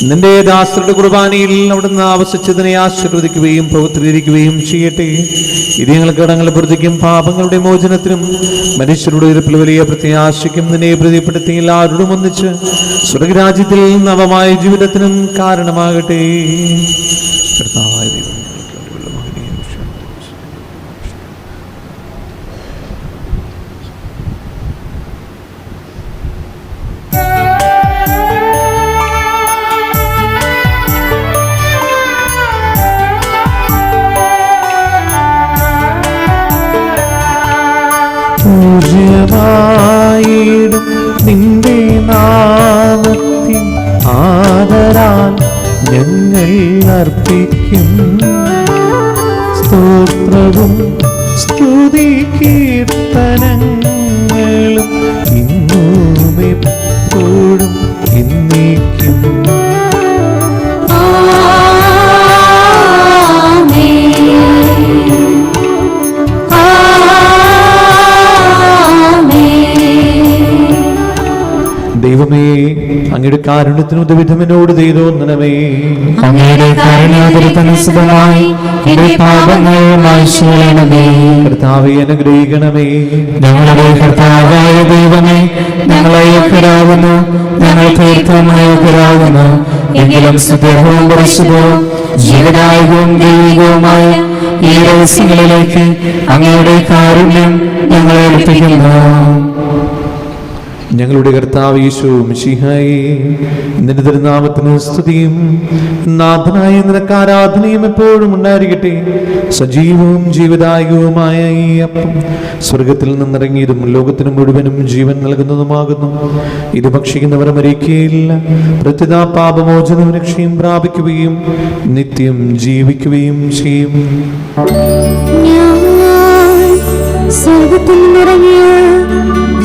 നിന്റെ ദാസരുടെ കുർബാനയിൽ അവിടുന്ന് ആവസിച്ചതിനെ ആശീർവദിക്കുകയും പവിത്രീകരിക്കുകയും ചെയ്യട്ടെ. ഇത് ഞങ്ങൾക്ക് കടങ്ങളുടെ പ്രതിക്കും പാപങ്ങളുടെ മോചനത്തിനും മനുഷ്യരുടെ ഉയർപ്പിൽ വലിയ പ്രത്യാശയ്ക്കും നിന്നെ പ്രതിപ്പെടുത്തി എല്ലാവരോടും ഒന്നിച്ച് സ്വർഗരാജ്യത്തിൽ നവമായ ജീവിതത്തിനും കാരണമാകട്ടെ. കർത്താവായ ദൈവം, പൂജ്യമായിടും നിന്റെ നാമത്തിൽ ആദരാൽ ഞങ്ങൾ അർപ്പിക്കും സ്തോത്രവും സ്തുതി കീർത്തനങ്ങളും ഇന്നും എപ്പോഴും എന്നേക്കും. ദൈവമേ, അങ്ങയുടെ കാരുണ്യത്തിന് ഉദവിധമനോട് ചെയ്തോന്നണമേ. അങ്ങയുടെ കാരുണ്യാതിരനുസൃതമായി എന്റെ പാപങ്ങൾ മായ്ച്ചുകളയണമേ. കർത്താവേ, അനുഗ്രഹിക്കണമേ. ഞങ്ങളുടെ കർത്താവായ ദൈവമേ, ഞങ്ങൾ അയോഗ്യരാകുന്നു, ഞങ്ങൾ തീർത്തും അയോഗ്യരാകുന്നു. എങ്കിലും സുദൃഢവും പരിശുദ്ധവും ജീവനായകവും ദൈവികവുമായ ഈ രഹസ്യങ്ങളിലേക്ക് അങ്ങയുടെ കാരുണ്യം ഞങ്ങളെ അടുപ്പിക്കുന്നു. ഞങ്ങളുടെ കർത്താവ് യേശു മിശിഹായേ, നിന്റെ തിരുനാമത്തിന് സ്തുതിയും നാഥനായ നിനക്ക് ആരാധനയും എപ്പോഴും ഉണ്ടായിരിക്കട്ടെ. സജീവവും ജീവദായകവുമായ ഈ അപ്പം സ്വർഗത്തിൽ നിന്നിറങ്ങിയതും ലോകത്തിന് മുഴുവനും ജീവൻ നൽകുന്നതുമാകുന്നു. ഇത് ഭക്ഷിക്കുന്നവർ മരിക്കുകയില്ല, പ്രത്യുത പാപമോചനവും രക്ഷയും പ്രാപിക്കുകയും നിത്യം ജീവിക്കുകയും ചെയ്യും. സ്വർഗത്തിൽ നിറങ്ങിയ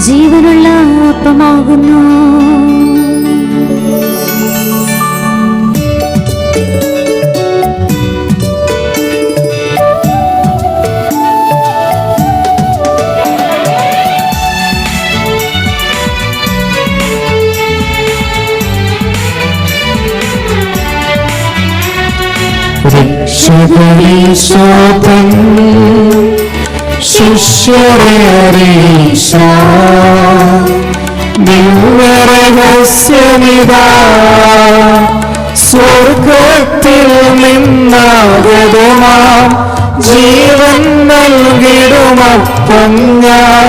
ജീവനുള്ള അപ്പമാകുന്നു. രക്ഷകനീശോതൻ ശിഷ്യരെ അറിയിച്ച ദിവ്യരഹസ്യമിതാ സ്വർഗത്തിൽ നിന്നാഗതമാം ജീവൻ നൽകിടുമപ്പം ഞാൻ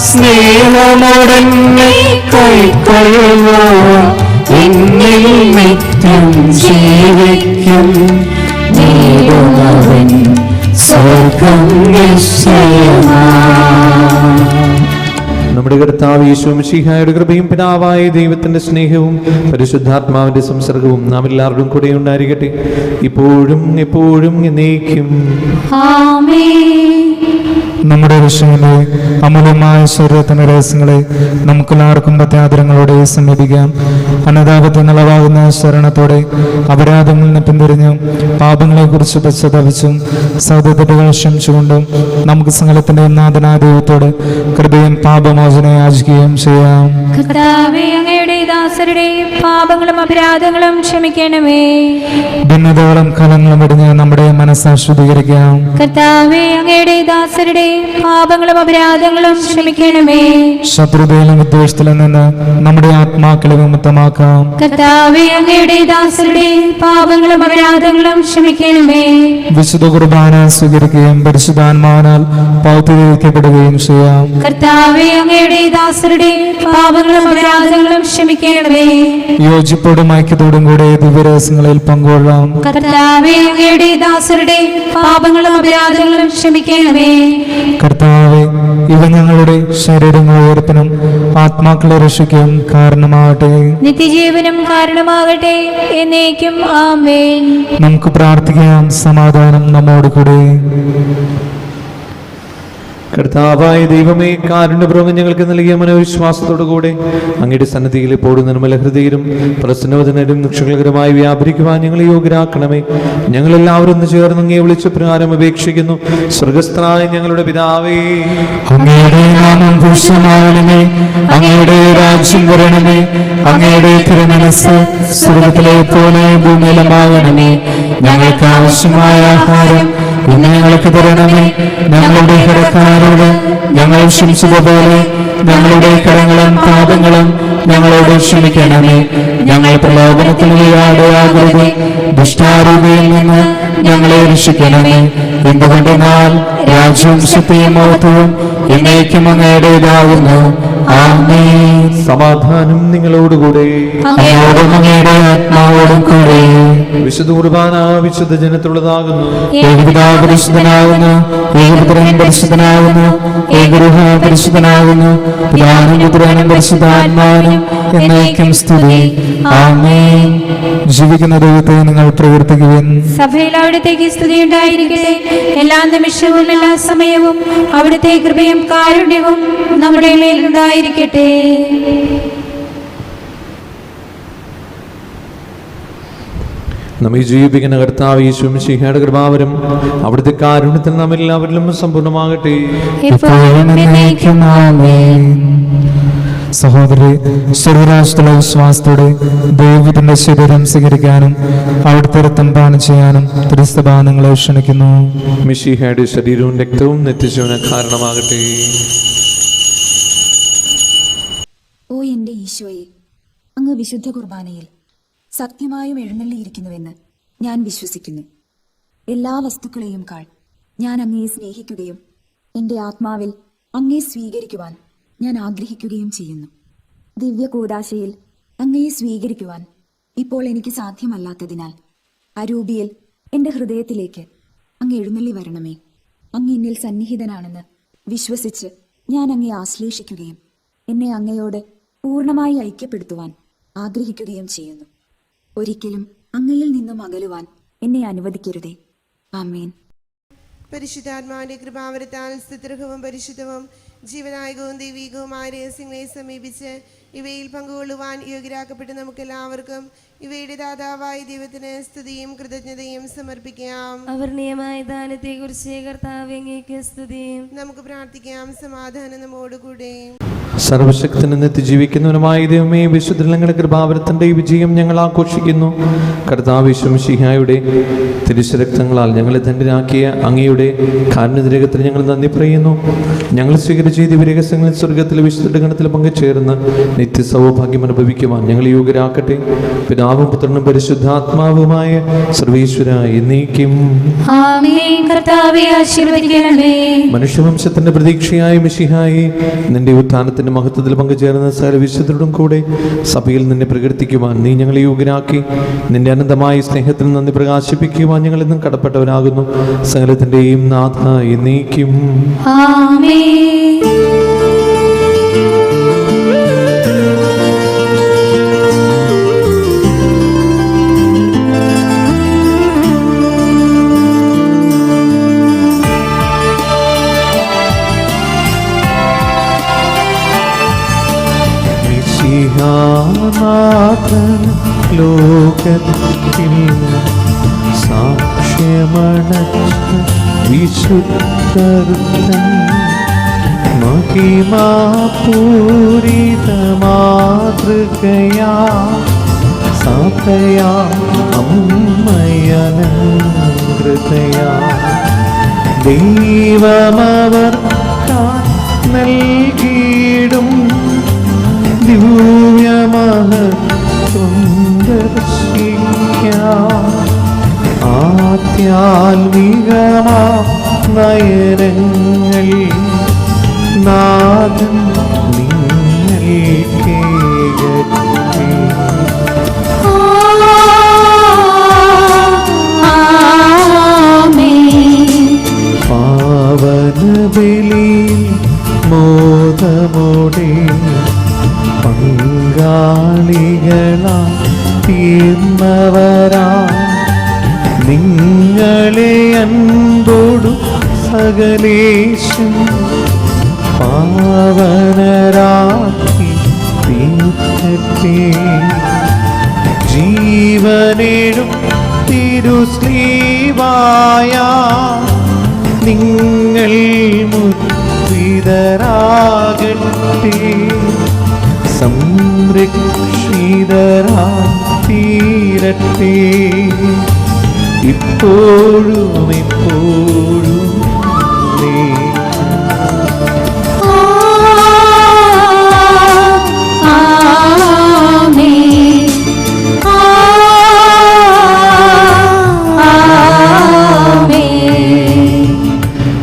സ്നേഹമുടനെ കൈക്കൊള്ളുന്നു എന്നിൽ നിത്യം ജീവിക്കും നേടുന്നവൻ സ്വർഗം നിശ്ചയമാണ്. നമ്മുടെ കർത്താവ് യേശു മിശിഹായുടെ കൃപയും പിതാവായ ദൈവത്തിന്റെ സ്നേഹവും പരിശുദ്ധാത്മാവിന്റെ സംസർഗവും നാം എല്ലാവരും കൂടെ ഉണ്ടായിരിക്കട്ടെ, ഇപ്പോഴും എപ്പോഴും എന്നേക്കും. നമ്മുടെ രക്ഷകന്റെ അമൂല്യമായ ശരീരത്തിന്റെ രഹസ്യങ്ങളെ നമുക്കെല്ലാവർക്കും പ്രത്യാദരങ്ങളോടെ സമീപിക്കാം. അന്നദാപത്തിൽ നിളവാകുന്ന ശരണത്തോടെ അപരാധങ്ങളിൽ നിന്ന് പിന്തിരിഞ്ഞും പാപങ്ങളെക്കുറിച്ച് പശ്ചാത്തപിച്ചും സൗദത്തെറ്റുകൾ ക്ഷമിച്ചുകൊണ്ടും നമുക്ക് സകലത്തിന്റെ നാഥനായ ദൈവത്തോട് കൃപയും പാപമോചനം യാചിക്കുകയും ചെയ്യാം. കർത്താവേ, അങ്ങയുടെ ദാസരുടെ പാപങ്ങളും അപരാധങ്ങളും ക്ഷമിക്കണമേ. ഭിന്നതകളും കലങ്ങളും ഇടിഞ്ഞ് നമ്മുടെ മനസ്സ് ശുദ്ധീകരിക്കാം. കർത്താവേ, അങ്ങയുടെ ദാസരുടെ പാപങ്ങളും അപരാധങ്ങളും ക്ഷമിക്കണമേ. ശത്രുതയിലും വിദ്വേഷത്തിലും നിന്ന് നമ്മുടെ ആത്മാക്കളെ വിമുക്തമാക്കാം. കർത്താവേ, അങ്ങയുടെ ദാസരുടെ പാപങ്ങളും അപരാധങ്ങളും ക്ഷമിക്കണമേ. വിശുദ്ധ കുർബാന സ്വീകരിക്കുകയും പരിശുദ്ധാത്മാവിനാൽ പൗത്രീകരിക്കപ്പെടുകയും ചെയ്യാം. കർത്താവേ, അങ്ങയുടെ ദാസരുടെ പാപങ്ങളും അപരാധങ്ങളും ക്ഷമിക്കണമേ. യോജിപ്പോടും ഐക്യത്തോടും കൂടെ ദിവ്യരഹസ്യങ്ങളിൽ പങ്കുകൊള്ളാം. കർത്താവേ, അങ്ങയുടെ ദാസരുടെ പാപങ്ങളും അപരാധങ്ങളും ക്ഷമിക്കണമേ. കർത്താവേ, ഇവ ഞങ്ങളുടെ ശരീരങ്ങളുടെ ഉയർപ്പിനും ആത്മാക്കളെ രക്ഷിക്കും കാരണമാകട്ടെ. നിത്യജീവനും കാരണമാകട്ടെ എന്നേക്കും. ആമേൻ. നമുക്ക് പ്രാർത്ഥിക്കാം. സമാധാനം നമ്മോട് കൂടെ. കർത്താവായ ദൈവമേ, കാരുണ്യപൂർവ്വം ഞങ്ങൾക്ക് നൽകിയ മനോവിശ്വാസത്തോടുകൂടെ അങ്ങയുടെ സന്നിധിയിൽ എപ്പോഴും നിർമ്മല ഹൃദയരും പ്രസന്നവദനരും നിക്ഷകരമായി വ്യാപരിക്കുവാൻ ഞങ്ങളെ യോഗ്യരാക്കണമേ. ഞങ്ങളെല്ലാവരും ഒന്ന് ചേർന്ന് അങ്ങയെ വിളിച്ച പ്രകാരം അപേക്ഷിക്കുന്നു. സ്വർഗസ്ഥനായ ഞങ്ങളുടെ പിതാവേ, അങ്ങയുടെ നാമം പൂജിതമാകണമേ. അങ്ങയുടെ രാജ്യം വരണമേ. അങ്ങയുടെ തിരുമനസ്സ് സ്വർഗത്തിലെ പോലെ ഭൂമിയിലുമാകണമേ. ഞങ്ങൾക്ക് ആവശ്യമായ ആഹാരം ഇന്ന് ഞങ്ങൾക്ക് തരണമേ. ഞങ്ങളുടെ കടക്കാരോട് ഞങ്ങൾ ക്ഷമിച്ചതുപോലെ ഞങ്ങളുടെ കടങ്ങളും പാപങ്ങളും ഞങ്ങളോട് ക്ഷമിക്കണമേ. ഞങ്ങൾ പ്രലോഭനത്തിൽ ഇടയാകരുതേ, ദുഷ്ടാരൂപിയിൽ നിന്ന് ഞങ്ങളെ രക്ഷിക്കണമേ. എന്തുകൊണ്ടെന്നാൽ രാജ്യവും ശക്തിയും മഹത്വവും എന്നേക്കും അങ്ങയുടേതാകുന്നു. ആമേൻ. സമാധാനം നിങ്ങളോടുകൂടെ. അങ്ങയോടും അങ്ങയുടെ ആത്മാവോടും കൂടെ. വിശുദ്ധ കുർബാന വിശുദ്ധ ജനത്തുള്ളതാകുന്നു. ഏകപിതാവ് പരിശുദ്ധനാകുന്നു, ഏകപുത്രൻ പരിശുദ്ധനാകുന്നു, ഏകഗൃഹ പരിശുദ്ധനാകുന്നു, പിതാവിനും പുത്രനും പരിശുദ്ധാത്മാവിനും എന്നേക്കും സ്തുതി. ആമേൻ. ജീവിക്കുന്ന ദൈവത്തെ നിങ്ങൾ പ്രവർത്തിക്കുവിൻ. സഭയിൽ അവിടുത്തേക്ക് സ്തുതി ഉണ്ടായിരിക്കട്ടെ. എല്ലാ നിമിഷവും എല്ലാ സമയവും അവിടുത്തെ കൃപയും കാരുണ്യവും നമ്മുടെ മേലുണ്ടായിരിക്കട്ടെ. നമ്മെ ജീവിപ്പിക്കുന്ന കർത്താവ് യേശു മിശിഹായുടെ കൃപാവരം അവിടുത്തെ കാരുണ്യത്തിൽ നാം എല്ലാവരിലും സമ്പൂർണ്ണമാകട്ടെ. എപ്പോഴും എന്നേക്കും. ആമേൻ. സഹോദരി, ശരീരാശുള്ള വിശ്വാസത്തോടെ ദൈവത്തിന്റെ ശരീരം സ്വീകരിക്കാനും അവിടുത്തെ രക്തം പാനം ചെയ്യാനും തിരുസഭ നിങ്ങളെ ക്ഷണിക്കുന്നു. മിശിഹായുടെ ശരീരവും രക്തവും നിത്യജീവന് കാരണമാകട്ടെ. ഓ എന്റെ ഈശോയെ, അങ്ങ് വിശുദ്ധ കുർബാനയിൽ സത്യമായും എഴുന്നള്ളിയിരിക്കുന്നുവെന്ന് ഞാൻ വിശ്വസിക്കുന്നു. എല്ലാ വസ്തുക്കളെയും കാൾ ഞാൻ അങ്ങയെ സ്നേഹിക്കുകയും എൻ്റെ ആത്മാവിൽ അങ്ങയെ സ്വീകരിക്കുവാൻ ഞാൻ ആഗ്രഹിക്കുകയും ചെയ്യുന്നു. ദിവ്യ കൂദാശയിൽ അങ്ങയെ സ്വീകരിക്കുവാൻ ഇപ്പോൾ എനിക്ക് സാധ്യമല്ലാത്തതിനാൽ അരൂപിയിൽ എൻ്റെ ഹൃദയത്തിലേക്ക് അങ്ങ് എഴുന്നള്ളി വരണമേ. അങ്ങ് എന്നിൽ സന്നിഹിതനാണെന്ന് വിശ്വസിച്ച് ഞാൻ അങ്ങയെ ആശ്ലേഷിക്കുകയും എന്നെ അങ്ങയോട് പൂർണ്ണമായി ഐക്യപ്പെടുത്തുവാൻ ആഗ്രഹിക്കുകയും ചെയ്യുന്നു. ഒരിക്കലും അങ്ങയിൽ നിന്നും അകലുവാൻ എന്നെ അനുവദിക്കരുതേ. ആമേൻ. പരിശുദ്ധാത്മാവിന്റെ കൃപാവരത്താൽ സ്തുത്യർഹവും പരിശുദ്ധവും ജീവനായകവും ദൈവികവുമായ രഹസ്യങ്ങളെ സമീപിച്ച് ഇവയിൽ പങ്കുകൊള്ളുവാൻ യോഗ്യരാക്കപ്പെട്ട് നമുക്കെല്ലാവർക്കും ഇവയുടെ ദാതാവായ ദൈവത്തിന് സ്തുതിയും കൃതജ്ഞതയും സമർപ്പിക്കാം. അവർണീയമായ ദാനത്തെക്കുറിച്ച് കർത്താവേ അങ്ങേക്ക് സ്തുതിയും. നമുക്ക് പ്രാർത്ഥിക്കാം. സമാധാനം നമ്മോടുകൂടെ. സർവശക്തനും നിത്യജീവിക്കുന്നവനുമായ ദൈവമേ, വിശുദ്ധങ്ങളുടെ കൃപാവരത്തിന്റെ ഈ വിജയം ഞങ്ങൾ ആഘോഷിക്കുന്നു. കർത്താവ് മിശിഹായുടെ തിരുശരക്തങ്ങളാൽ ഞങ്ങളെ ധന്യരാക്കിയ അങ്ങയുടെ കാരുണ്യരേഖത്തിൽ ഞങ്ങൾ നന്ദി പറയുന്നു. ഞങ്ങൾ സ്വീകരിച്ച ഈ ദിവ്യരഹസ്യങ്ങളിൽ സ്വർഗത്തിലെ വിശുദ്ധ ഗണത്തിൽ പങ്കുചേർന്ന് നിത്യസൗഭാഗ്യം അനുഭവിക്കുവാൻ ഞങ്ങൾ യോഗ്യരാക്കട്ടെ. പിതാവും പുത്രനും പരിശുദ്ധാത്മാവുമായ സർവീശ്വര എന്നേക്കും ആമേൻ. കർത്താവേ ആശീർവദിക്കണമേ. മനുഷ്യവംശത്തിന്റെ പ്രതീക്ഷയായ മിശിഹായി, നിന്റെ ഉത്ഥാനത്തിന്റെ മഹത്വത്തിൽ പങ്കുചേർന്ന സകല വിശുദ്ധരോടും കൂടെ സഭയിൽ നിന്നെ പ്രകീർത്തിക്കുവാൻ നീ ഞങ്ങളെ യോഗ്യരാക്കി. നിന്റെ അനന്തമായ സ്നേഹത്തിൽ നന്ദി പ്രകാശിപ്പിക്കുവാൻ ഞങ്ങൾ ഇന്നും കടപ്പെട്ടവരാകുന്നു. സകലത്തിന്റെയും നാഥ എന്നേക്കും ആമേൻ. ലോകത്തിൽ സാക്ഷ്യമണച്ച വിശുദ്ധർത്തൻ മഹിമാപൂരിത മാതൃകയാ സഭയാ അമ്മയനൃതയാ ദൈവമവർ നൽകിയിടും ദിവ്യമഹത്വം ദർശിക്കാം. ആധ്യാത്മികമാ നയനങ്ങൾ നാഥൻ നിങ്ങൾക്കേകട്ടെ. പാവനബലിയിൽ മോദമോടെ പങ്കാളികളാ തീർന്നവരാ നിങ്ങളെ അൻപോടു സകലേശൻ പാവനരാക്കി തീർക്കട്ടെ. ജീവനേടും തിരുശ്രീവായ നിങ്ങൾ മുദ്രിതരാകട്ടെ. സംരക്ഷിതരായി തീരട്ടെ ഇപ്പോഴും എപ്പോഴും.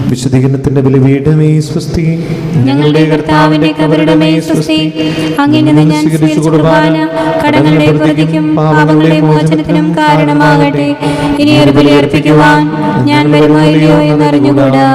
വിശുദ്ധീകരണത്തിന്റെ ബലിപീഠമേ സ്വസ്തി. ഞങ്ങളുടെ കർത്താവിന്റെ കബറിടമേ സ്വസ്തി. അങ്ങിൽ നിന്ന് ഞാൻ സ്വീകരിച്ച കുർബാന കടങ്ങളുടെ പ്രതിക്കും പാപങ്ങളുടെ മോചനത്തിനും കാരണമാകട്ടെ. ഇനി ഒരു ബലി അർപ്പിക്കുവാൻ ഞാൻ വരുമോ ഇല്ലയോ എന്നറിഞ്ഞുകൂടാ.